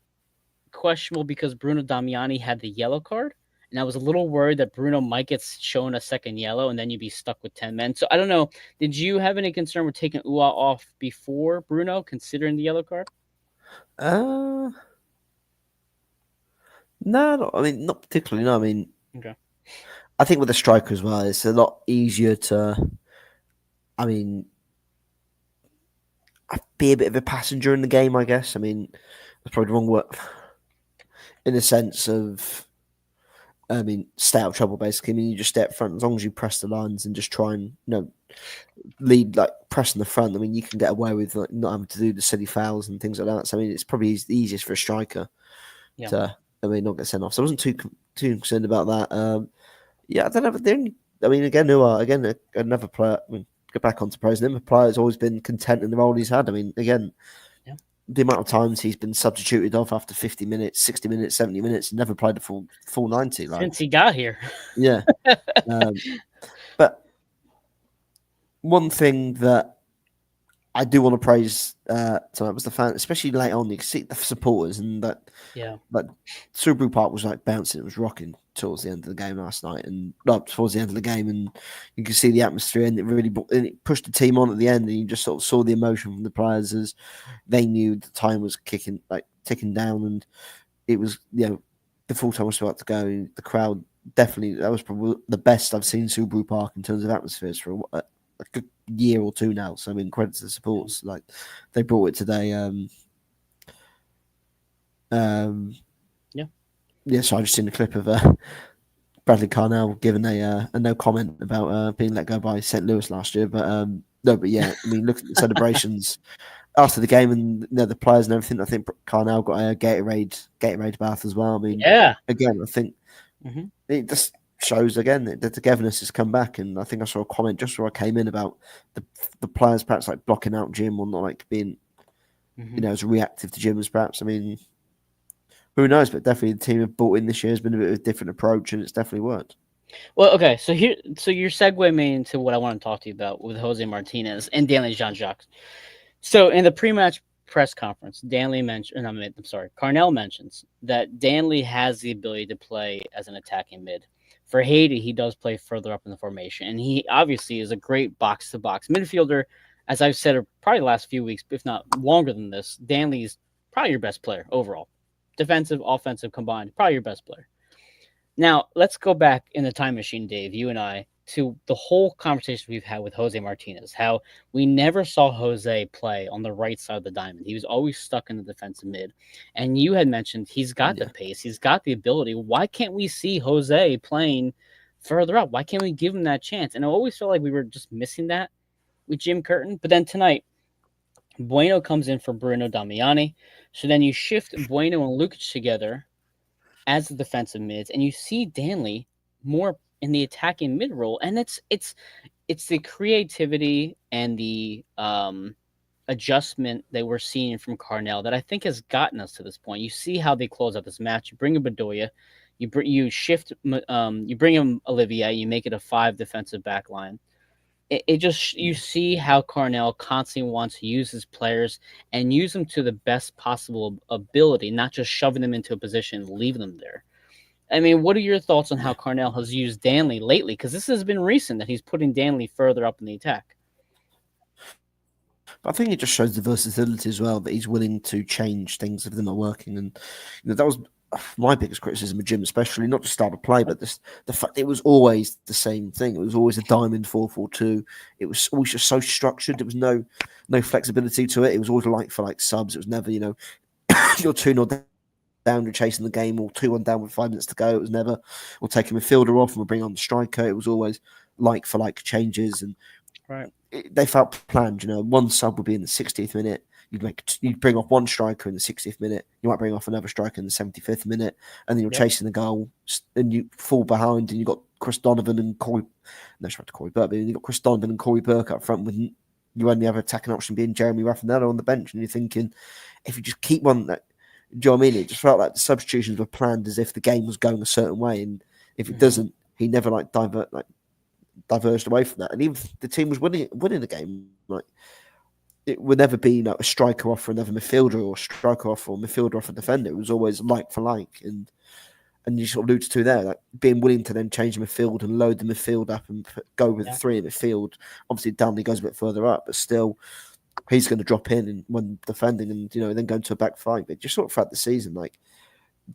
questionable because Bruno Damiani had the yellow card. And I was a little worried that Bruno might get shown a second yellow and then you'd be stuck with 10 men. So I don't know. Did you have any concern with taking Ua off before Bruno, considering the yellow card?
Uh, no, I mean, not particularly. No, I mean,
Okay.
I think with a striker as well, it's a lot easier to, I mean, be a bit of a passenger in the game, I guess. I mean, that's probably the wrong word. In the sense of, I mean, stay out of trouble, basically. I mean, you just stay up front. As long as you press the lines and just try and, lead, like, pressing the front, I mean, you can get away with like, not having to do the silly fouls and things like that. So, I mean, it's probably the easiest for a striker
Yeah.
to, I mean, not get sent off. So I wasn't too concerned about that. Yeah, I don't know. The only, I mean, again, another player. I mean, go back onto pros. Another player has always been content in the role he's had. I mean, again,
Yeah.
the amount of times he's been substituted off after 50 minutes, 60 minutes, 70 minutes, never played a full 90. Like,
Since he got here.
yeah. But one thing that I do want to praise tonight was the fan, especially late on. You can see the supporters and that.
Yeah.
Like Subaru Park was like bouncing, it was rocking towards the end of the game last night, and like towards the end of the game, and you could see the atmosphere, and it pushed the team on at the end, and you just sort of saw the emotion from the players as they knew the time was ticking down, and it was the full time was about to go. The crowd definitely, that was probably the best I've seen Subaru Park in terms of atmospheres for a good year or two now. So I mean, credit to the supporters, like they brought it today. Yeah, so I just seen a clip of Bradley Carnell giving a no comment about being let go by St. Louis last year. But no, but yeah, I mean, look at the celebrations after the game and the players and everything. I think Carnell got a Gatorade bath as well. I mean,
Yeah.
again, I think it just shows again that the togetherness has come back. And I think I saw a comment just before I came in about the players perhaps like blocking out Jim or not like being as reactive to Jim as perhaps. I mean, who knows? But definitely the team have bought in this year has been a bit of a different approach, and it's definitely worked.
Well, okay. So you're segueing me into what I want to talk to you about with Jose Martinez and Danley Jean Jacques. So in the pre-match press conference, Carnell mentions that Danley has the ability to play as an attacking mid. For Haiti, he does play further up in the formation, and he obviously is a great box-to-box midfielder. As I've said, probably the last few weeks, if not longer than this, Danley's probably your best player overall. Defensive, offensive combined, probably your best player. Now, let's go back in the time machine, Dave, you and I, to the whole conversation we've had with Jose Martinez, how we never saw Jose play on the right side of the diamond. He was always stuck in the defensive mid. And you had mentioned he's got the pace, he's got the ability. Why can't we see Jose playing further up? Why can't we give him that chance? And I always felt like we were just missing that with Jim Curtin. But then tonight, Bueno comes in for Bruno Damiani. So then you shift Bueno and Lukic together as the defensive mids, and you see Danley more in the attacking mid role, and it's the creativity and the adjustment that we're seeing from Carnell that I think has gotten us to this point. You see how they close out this match. You bring in Bedoya, you shift, you bring in Olivier, you make it a 5 defensive back line. It just, you see how Carnell constantly wants to use his players and use them to the best possible ability, not just shoving them into a position and leaving them there. I mean, what are your thoughts on how Carnell has used Danley lately? Because this has been recent that he's putting Danley further up in the attack.
But I think it just shows the versatility as well, that he's willing to change things if they're not working. And that was my biggest criticism of Jim, especially not just start of play, but the fact it was always the same thing. It was always a diamond 4-4-2. It was always just so structured. There was no flexibility to it. It was always for subs. It was never, you're 2-0 down, you're chasing the game, or 2-1 down with 5 minutes to go. It was never, we'll take a midfielder off and we'll bring on the striker. It was always changes, and
right.
They felt planned. One sub would be in the 60th minute. you'd bring off one striker in the 60th minute, you might bring off another striker in the 75th minute, and then you're
Yep.
chasing the goal, and you fall behind, and you've got Chris Donovan and Corey, no, sorry, Corey Burke, but you've got Chris Donovan and Corey Burke up front with your only other attacking option being Jeremy Raffanello on the bench, and you're thinking, if you just keep one that, do you know what I mean? It just felt like the substitutions were planned as if the game was going a certain way, and if it doesn't, he never diverged away from that. And even if the team was winning the game, like it would never be a striker off for another midfielder or striker off or midfielder off a defender. It was always like for like, and you sort of alluded to there, like being willing to then change the midfield and load the midfield up and go with the three in midfield. Obviously, Downey goes a bit further up, but still, he's going to drop in and when defending, and then go into a back five. But just sort of throughout the season, like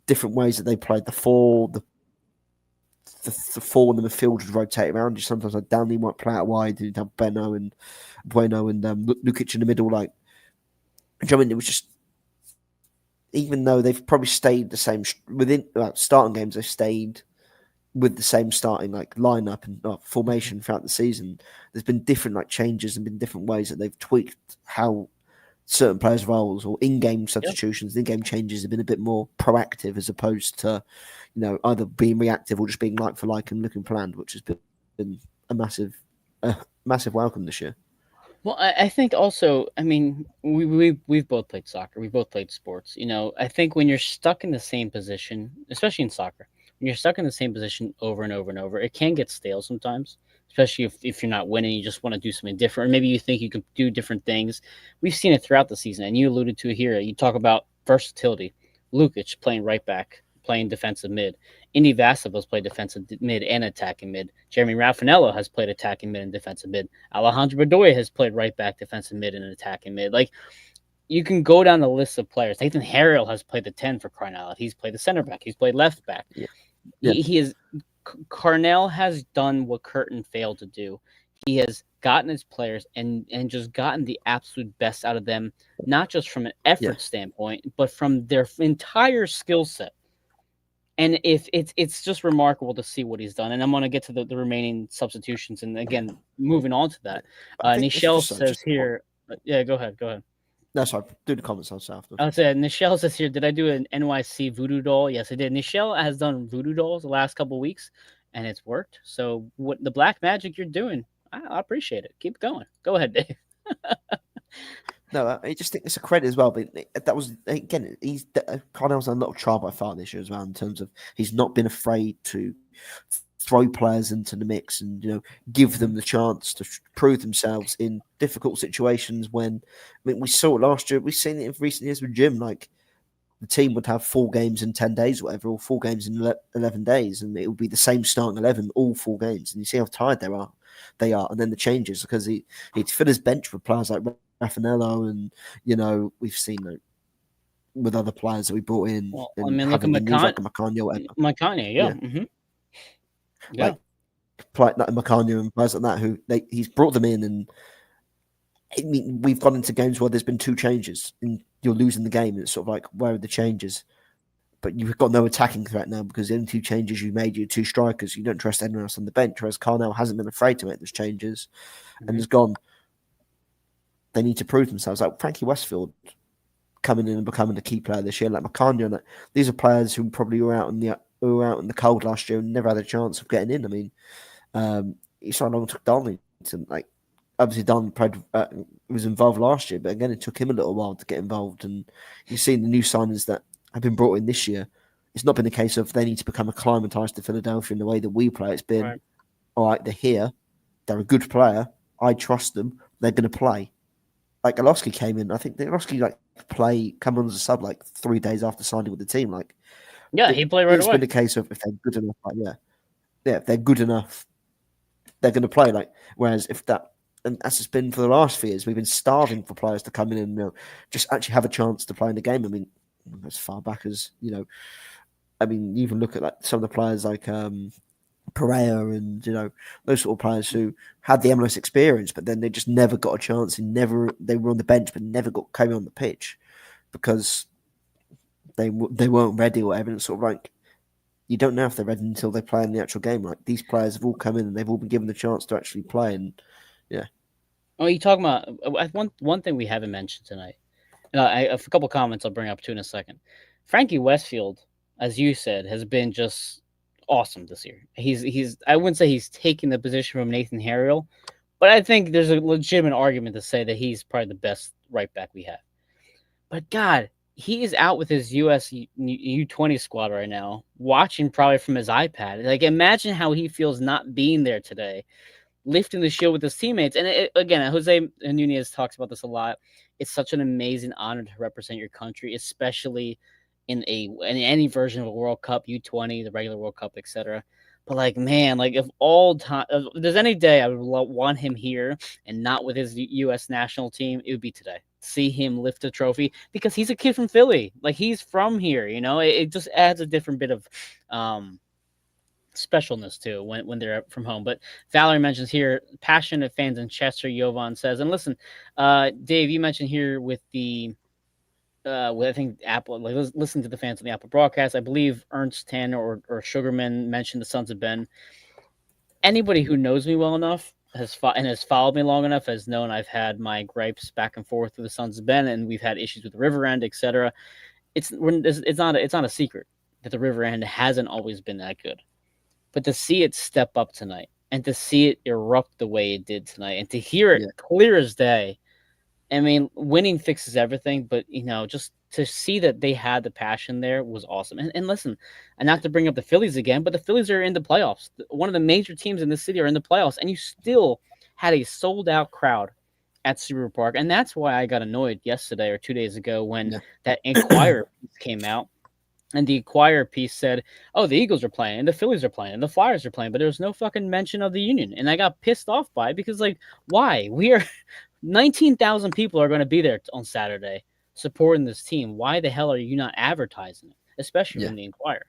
different ways that they played the four, the four in the midfield would rotate around. Just sometimes like Downey might play out wide, and you'd have Bueno and Lukic in the middle. Like, do you know what I mean? It was just, even though they've probably stayed the same within starting games, they've stayed with the same starting lineup and formation throughout the season. There's been different changes and been different ways that they've tweaked how certain players' roles or in-game substitutions, in-game changes have been a bit more proactive as opposed to, either being reactive or just being like for like and looking planned, which has been a massive welcome this year.
Well, I think also, I mean, we've both played soccer. We've both played sports. I think when you're stuck in the same position, especially in soccer, when you're stuck in the same position over and over and over, it can get stale sometimes, especially if you're not winning, you just want to do something different. Or maybe you think you can do different things. We've seen it throughout the season, and you alluded to it here. You talk about versatility. Lukic playing right back, playing defensive mid. Indy Vassil's played defensive mid and attacking mid. Jeremy Raffanello has played attacking mid and defensive mid. Alejandro Bedoya has played right back, defensive mid, and attacking mid. Like, you can go down the list of players. Nathan Harrell has played the 10 for crying out loud. He's played the center back. He's played left back.
Yeah.
He is. Carnell has done what Curtin failed to do. He has gotten his players and just gotten the absolute best out of them, not just from an effort standpoint, but from their entire skill set. And if it's just remarkable to see what he's done. And I'm going to get to the remaining substitutions. And again, moving on to that, Nichelle says here, yeah, go ahead.
No, sorry, do the comments after.
I'll say Nichelle says here, did I do an NYC voodoo doll? Yes, I did. Nichelle has done voodoo dolls the last couple of weeks, and it's worked. So what the black magic you're doing, I appreciate it. Keep going. Go ahead, Dave.
No, I just think it's a credit as well. But that was, again, Cardinals done a lot of trial by fire this year as well, in terms of he's not been afraid to throw players into the mix and give them the chance to prove themselves in difficult situations. When we saw it last year, we've seen it in recent years with Jim. Like, the team would have 4 games in 10 days, or whatever, or 4 games in 11 days, and it would be the same starting 11 all 4 games. And you see how tired they are, and then the changes, because he'd fill his bench with players like Raffanello, and we've seen with other players that we brought in.
Well, I mean, look at McCann, yeah. Mm-hmm.
Yeah. Like McCann and players like that, who he's brought them in, and we've gone into games where there's been 2 changes and you're losing the game. And it's sort of like, where are the changes? But you've got no attacking threat now, because the only 2 changes you made, you 2 strikers. You don't trust anyone else on the bench, whereas Carnell hasn't been afraid to make those changes and has gone. They need to prove themselves. Like Frankie Westfield coming in and becoming a key player this year, like McCann. These are players who probably were out in the cold last year and never had a chance of getting in. I mean, he so long took Darlington. Like, obviously, Don was involved last year, but again, it took him a little while to get involved. And you've seen the new signings that have been brought in this year. It's not been a case of they need to become acclimatized to Philadelphia in the way that we play. It's been, all right, they're here, they're a good player, I trust them, they're going to play. Like, Alowski came in, I think Alowski come on as a sub 3 days after signing with the team.
He played right away.
It's been a case of, if they're good enough, if they're good enough, they're going to play. Whereas and as it's been for the last few years, we've been starving for players to come in and just actually have a chance to play in the game. I mean, as far back as I mean, you even look at some of the players like Pereira and those sort of players who had the MLS experience, but then they just never got a chance and they were on the bench but never came on the pitch because they weren't ready or whatever. And it's sort of like, you don't know if they're ready until they play in the actual game. Like, these players have all come in and they've all been given the chance to actually play. And yeah.
Oh, you talking about one thing we haven't mentioned tonight? A couple comments I'll bring up too in a second. Frankie Westfield, as you said, has been just awesome this year. He's I wouldn't say he's taken the position from Nathan Harriel, but I think there's a legitimate argument to say that he's probably the best right back we have. But God, he is out with his US U20 squad right now, watching probably from his iPad. Like, imagine how he feels not being there today, lifting the shield with his teammates. And again, Jose Nunez talks about this a lot. It's such an amazing honor to represent your country, especially in any version of a World Cup, U20, the regular World Cup, etc. But like, man, like if all time, if there's any day I would want him here and not with his U.S. national team, it would be today. See him lift a trophy because he's a kid from Philly, like he's from here. It just adds a different bit of specialness too when they're from home. But Valerie mentions here passionate fans in Chester. Jovan says, and listen, Dave, you mentioned here with the with I think Apple, like listen to the fans on the Apple broadcast. I believe Ernst Tanner or Sugarman mentioned the Sons of Ben. Anybody who knows me well enough has followed me long enough has known I've had my gripes back and forth with the Sons of Ben, and we've had issues with the River End, etc. It's not a secret that the River End hasn't always been that good, but to see it step up tonight and to see it erupt the way it did tonight, and to hear it clear as day. I mean, winning fixes everything, but just to see that they had the passion there was awesome. And listen, and not to bring up the Phillies again, but the Phillies are in the playoffs. One of the major teams in the city are in the playoffs, and you still had a sold out crowd at Super Park. And that's why I got annoyed yesterday or 2 days ago when that Inquirer piece came out. And the Inquirer piece said, "Oh, the Eagles are playing, and the Phillies are playing, and the Flyers are playing," but there was no fucking mention of the Union. And I got pissed off by it because, like, why? 19,000 people are going to be there on Saturday supporting this team. Why the hell are you not advertising it, especially from the Inquirer?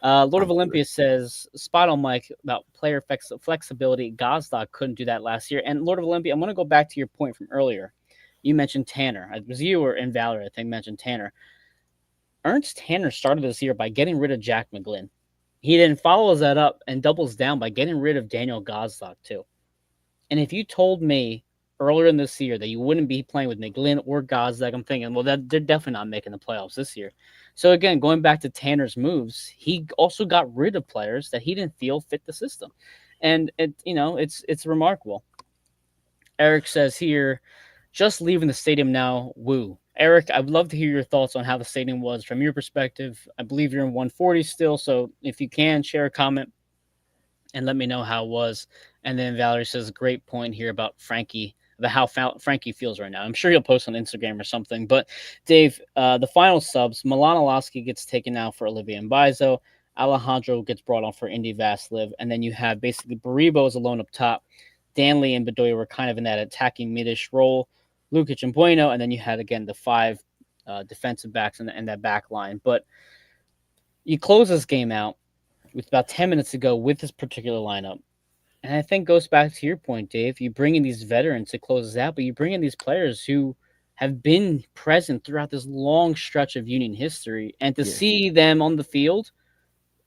Lord of Olympia says, spot on, Mike, about player flexibility. Gazdag couldn't do that last year. And Lord of Olympia, I'm going to go back to your point from earlier. You mentioned Tanner. It was you or Valerie, I think, mentioned Tanner. Ernst Tanner started this year by getting rid of Jack McGlynn. He then follows that up and doubles down by getting rid of Daniel Gazdag, too. And if you told me earlier in this year that you wouldn't be playing with McGlynn or Gazdag, I'm thinking, well, they're definitely not making the playoffs this year. So again, going back to Tanner's moves, he also got rid of players that he didn't feel fit the system. And it's remarkable. Eric says here, just leaving the stadium now, woo. Eric, I'd love to hear your thoughts on how the stadium was from your perspective. I believe you're in 140 still, so if you can, share a comment and let me know how it was. And then Valerie says, great point here about Frankie, about how Frankie feels right now. I'm sure he'll post on Instagram or something. But Dave, the final subs, Milan Olaski gets taken out for Olivier Mbaizo. Alejandro gets brought on for Indy Vassliv. And then you have basically Baribo is alone up top. Danley and Bedoya were kind of in that attacking midish role. Lukic and Bueno, and then you had, again, the five defensive backs and that back line. But you close this game out with about 10 minutes to go with this particular lineup. And I think goes back to your point, Dave. You bring in these veterans to close this out, but you bring in these players who have been present throughout this long stretch of Union history. And to see them on the field,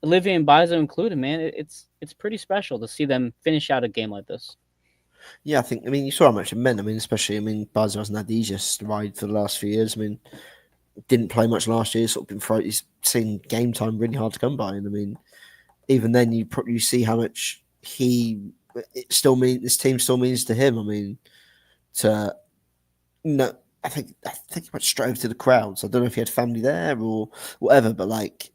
Olivier and Bizo included, man, it's pretty special to see them finish out a game like this.
Yeah, you saw how much it meant. Especially, Bizo hasn't had the easiest ride for the last few years. Didn't play much last year, sort of been he's seen game time really hard to come by. And even then, you see how much this team still means to him. I think he went straight over to the crowds. I don't know if he had family there or whatever, but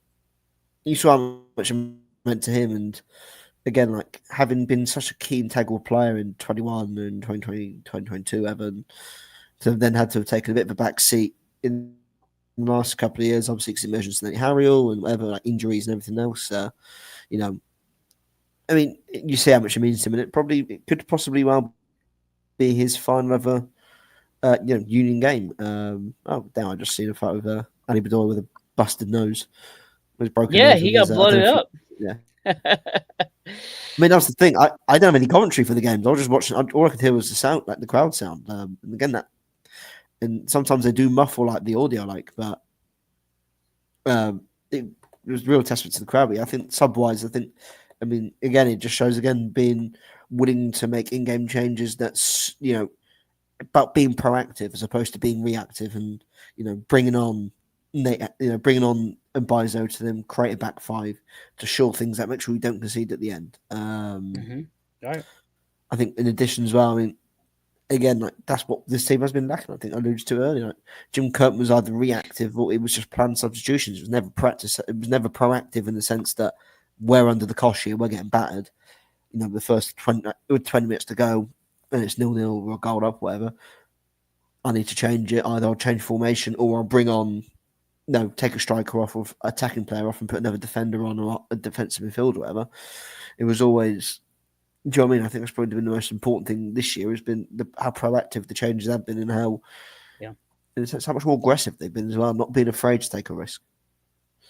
you saw how much it meant to him. And again, having been such a key integral player in 21 and 2020, 2022, Evan, to have then had to have taken a bit of a back seat in the last couple of years, obviously because he mentioned Nate Harriel and whatever, injuries and everything else. You see how much it means to him, and it could possibly well be his final ever, Union game. I just seen a photo of Ali Bedoya with a busted nose.
Broken nose he got blooded up.
That's the thing. I don't have any commentary for the games. I was just watching. All I could hear was the sound, the crowd sound. And again, and sometimes they do muffle the audio, but it was a real testament to the crowd. But I think sub-wise, again, it just shows being willing to make in-game changes. That's about being proactive as opposed to being reactive, and bringing on bringing on Mbizo to them, create a back five to shore things out, make sure we don't concede at the end.
Right.
I think in addition as well, I mean, again, like that's what this team has been lacking. I think I alluded to earlier. Like, Jim Curtin was either reactive or it was just planned substitutions. It was never practice. It was never proactive in the sense that we're under the cosh here, we're getting battered. The first 20 minutes to go, and it's 0-0 or a goal up, whatever. I need to change it. Either I'll change formation or I'll bring on, take a striker off or attacking player off and put another defender on or a defensive midfield, whatever. It was always. Do you know what I mean? I think that's probably been the most important thing this year has been how proactive the changes have been and how, in a sense, how much more aggressive they've been as well, not being afraid to take a risk.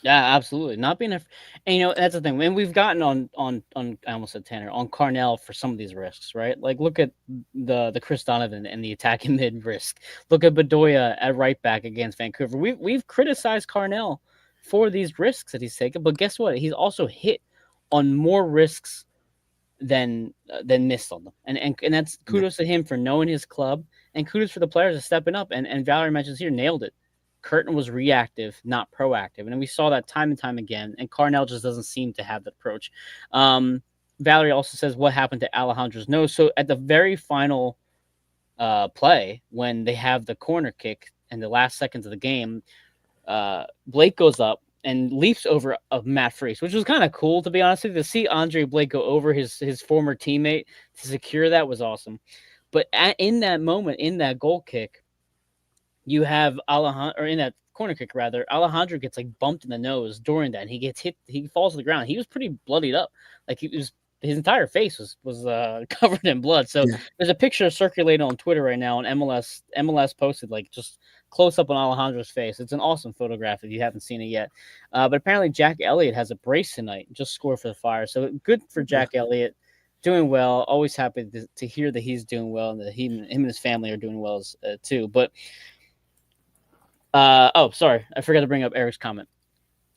Yeah, absolutely. Not being and that's the thing. And we've gotten on I almost said Tanner on Carnell for some of these risks, right? Like look at the Chris Donovan and the attacking mid risk. Look at Bedoya at right back against Vancouver. We've criticized Carnell for these risks that he's taken, but guess what? He's also hit on more risks than missed on them, and that's kudos to him for knowing his club, and kudos for the players of stepping up. And Valerie mentions here nailed it. Curtin was reactive, not proactive. And we saw that time and time again. And Carnell just doesn't seem to have that approach. Valerie also says, what happened to Alejandro's nose? So at the very final play, when they have the corner kick in the last seconds of the game, Blake goes up and leaps over of Matt Freese, which was kind of cool, to be honest with you. To see Andre Blake go over his former teammate to secure that was awesome. But in that moment, in that goal kick, you have Alejandro, or in that corner kick rather, Alejandro gets like bumped in the nose during that, and he gets hit. He falls to the ground. He was pretty bloodied up, like his entire face was covered in blood. So there's a picture circulating on Twitter right now, and MLS posted like just close up on Alejandro's face. It's an awesome photograph if you haven't seen it yet. But apparently Jack Elliott has a brace tonight, just scored for the Fire. So good for Jack Elliott. Doing well. Always happy to hear that he's doing well, and that him and his family are doing well too. But sorry, I forgot to bring up Eric's comment.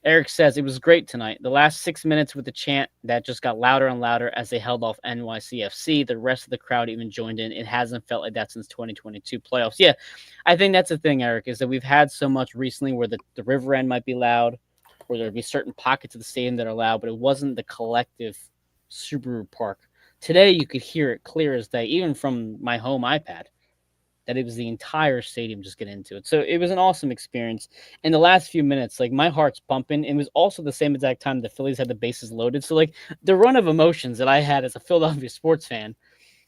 Eric says it was great tonight. The last 6 minutes with the chant that just got louder and louder as they held off NYCFC. The rest of the crowd even joined in. It hasn't felt like that since 2022 playoffs. Yeah, I think that's the thing, Eric, is that we've had so much recently where the river end might be loud, or there'd be certain pockets of the stadium that are loud, but it wasn't the collective Subaru Park. Today, you could hear it clear as day, even from my home iPad, that it was the entire stadium just getting into it. So it was an awesome experience. In the last few minutes, like my heart's pumping. It was also the same exact time the Phillies had the bases loaded. So like the run of emotions that I had as a Philadelphia sports fan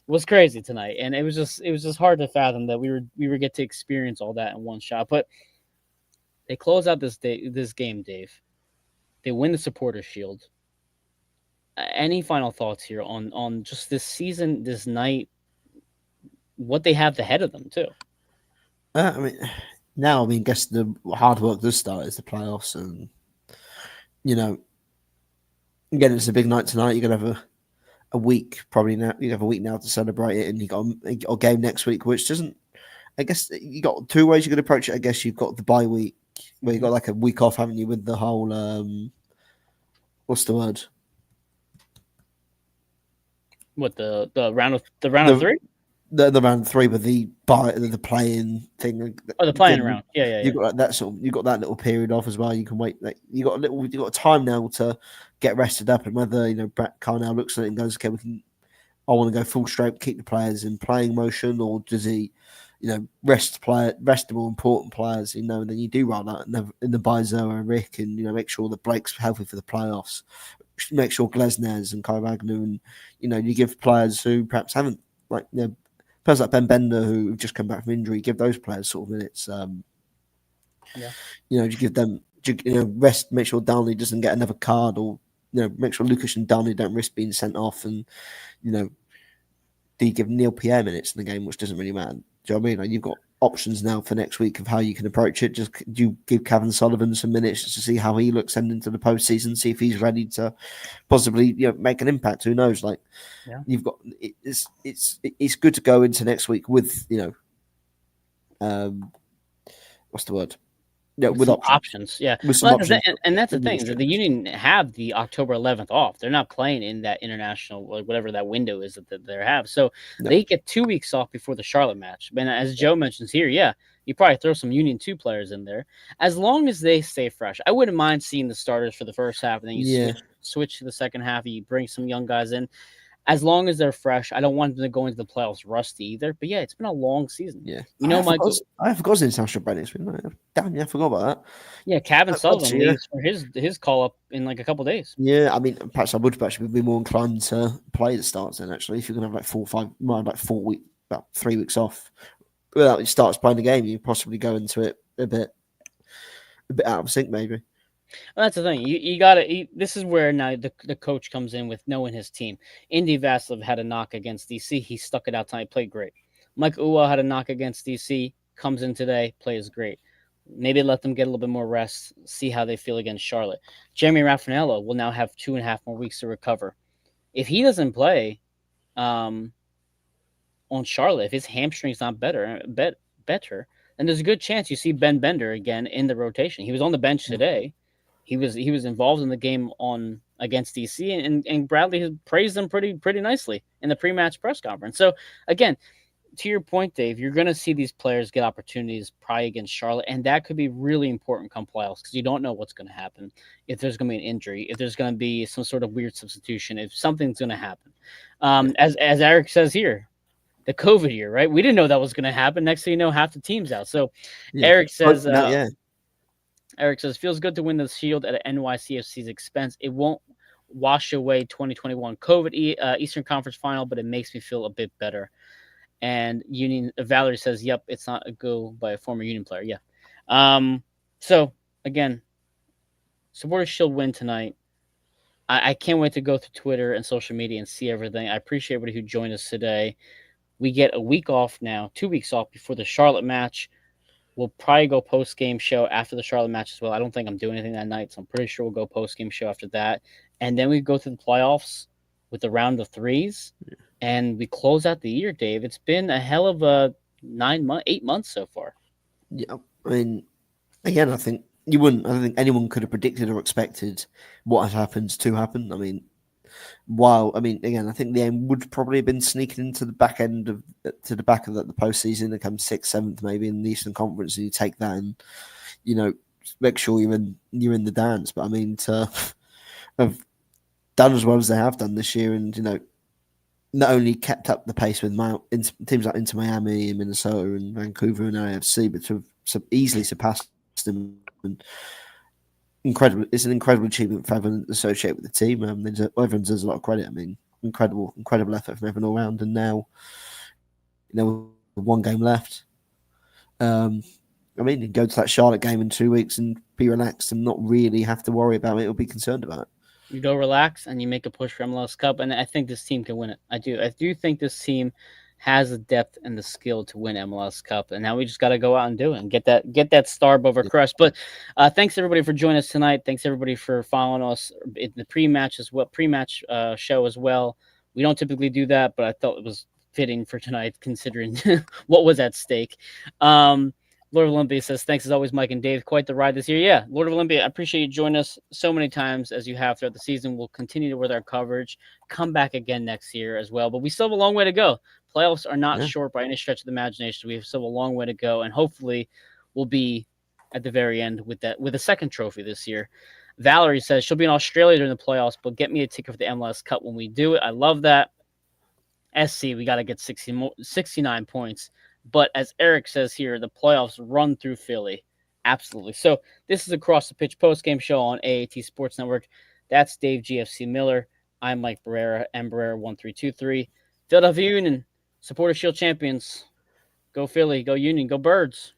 was crazy tonight. And it was just hard to fathom that we would get to experience all that in one shot. But they close out this game, Dave. They win the Supporters Shield. Any final thoughts here on just this season, this night, what they have ahead of them too?
Guess the hard work does start is the playoffs, and again, it's a big night tonight. You're gonna have a week probably now. You have a week now to celebrate it, and you got a game next week, which doesn't. I guess you got two ways you could approach it. I guess you've got the bye week where you got like a week off, haven't you? With the whole what's the word?
What the round of three?
The round three with the playing thing.
Oh, the playing round. Yeah.
You got that you got that little period off as well. You can wait. Like, you got time now to get rested up, and whether Brett Carnell looks at it and goes, okay, I want to go full stroke, keep the players in playing motion, or does he, rest the more important players, and then you do roll out in the Bizo and Rick, and make sure that Blake's healthy for the playoffs, make sure Glesnes and Kai Wagner, and you give players who perhaps haven't players like Ben Bender who've just come back from injury, give those players sort of minutes. You give them rest, make sure Downey doesn't get another card, or make sure Lucas and Downey don't risk being sent off, and do you give Neil Pierre minutes in the game, which doesn't really matter. Do you know what I mean? Like, you've got options now for next week of how you can approach it. Just do you give Kevin Sullivan some minutes to see how he looks heading into the postseason, see if he's ready to possibly make an impact. Who knows? Like, you've got it's good to go into next week with what's the word? Yeah,
with
with
some
options.
options. Yeah,
With some
well,
options
and that's the
in the
thing. The
restrictions.
Union have the October 11th off. They're not playing in that international, like whatever that window is that they have. So
No.
they get 2 weeks off before the Charlotte match. And as Joe mentions here, yeah, you probably throw some Union 2 players in there as long as they stay fresh. I wouldn't mind seeing the starters for the first half, and then you
Yeah.
switch to the second half. You bring some young guys in as long as they're fresh. I don't want them to go into the playoffs rusty either. But yeah, it's been a long season.
Yeah.
We know Michael.
I forgot the international break next week. Damn, yeah, I forgot about
Yeah, Kevin
that.
Sullivan
Obviously, yeah.
leaves for his call up in like a couple days.
Yeah, I mean, perhaps I would actually be more inclined to play the starts then. Actually, if you're gonna have like 4 or 5, well, like 4 week, about 3 weeks off, without it starts playing the game, you possibly go into it a bit out of sync, maybe.
Well, that's the thing. You gotta. This is where now the coach comes in with knowing his team. Indy Vasilov had a knock against DC. He stuck it out tonight. Played great. Mike Uwa had a knock against DC. Comes in today. Plays great. Maybe let them get a little bit more rest. See how they feel against Charlotte. Jeremy Raffanello will now have 2.5 more weeks to recover. If he doesn't play, on Charlotte, if his hamstring's not better, then there's a good chance you see Ben Bender again in the rotation. He was on the bench today. He was involved in the game on against DC, and Bradley has praised him pretty nicely in the pre-match press conference. So again, to your point, Dave, you're going to see these players get opportunities probably against Charlotte, and that could be really important come playoffs because you don't know what's going to happen. If there's going to be an injury, if there's going to be some sort of weird substitution, if something's going to happen. As Eric says here, the COVID year, right? We didn't know that was going to happen. Next thing you know, half the team's out. So
Yeah.
Eric says,
yeah.
feels good to win the Shield at NYCFC's expense. It won't wash away 2021 COVID Eastern Conference Final, but it makes me feel a bit better. And Union Valerie says, "Yep, it's not a goal by a former Union player." Yeah. So again, Supporters Shield win tonight. I can't wait to go through Twitter and social media and see everything. I appreciate everybody who joined us today. We get a week off now, 2 weeks off before the Charlotte match. We'll probably go post-game show after the Charlotte match as well. I don't think I'm doing anything that night, so I'm pretty sure we'll go post-game show after that. And then we go through the playoffs with the round of threes, and we close out the year, Dave. It's been a hell of a 8 months so far.
Yeah. I mean, again, I don't think anyone could have predicted or expected what had happened to happen. I mean, again, I think the aim would probably have been sneaking into the back end of the postseason and come 6th, 7th, maybe in the Eastern Conference, and you take that and make sure you're in the dance. But I mean, to have done as well as they have done this year, and not only kept up the pace with teams like Inter Miami and Minnesota and Vancouver and LAFC, but to have easily surpassed them. And it's an incredible achievement for everyone associated with the team. Everyone deserves a lot of credit. I mean, incredible effort from everyone all around. And now, with one game left, I mean, you go to that Charlotte game in 2 weeks and be relaxed and not really have to worry about it or be concerned about it.
You go relax and you make a push for MLS Cup, and I think this team can win it. I do think this team has the depth and the skill to win MLS Cup, and now we just got to go out and do it and get that star above our crust. But thanks everybody for joining us tonight. Thanks everybody for following us in the pre-match show as well. We don't typically do that, but I thought it was fitting for tonight considering what was at stake. Lord of Olympia says, thanks as always, Mike and Dave. Quite the ride this year. Yeah, Lord of Olympia, I appreciate you joining us so many times as you have throughout the season. We'll continue with our coverage, come back again next year as well. But we still have a long way to go. Playoffs are not short by any stretch of the imagination. We have still a long way to go, and hopefully we'll be at the very end with a second trophy this year. Valerie says she'll be in Australia during the playoffs, but get me a ticket for the MLS Cup when we do it. I love that. SC, we got to get 69 points. But as Eric says here, the playoffs run through Philly. Absolutely. So this is Across the Pitch postgame show on AAT Sports Network. That's Dave GFC Miller. I'm Mike Barrera, mbarrera1323. Philadelphia Union, Supporters Shield champions. Go Philly, go Union, go Birds.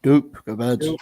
Doop, go Birds.
Doop.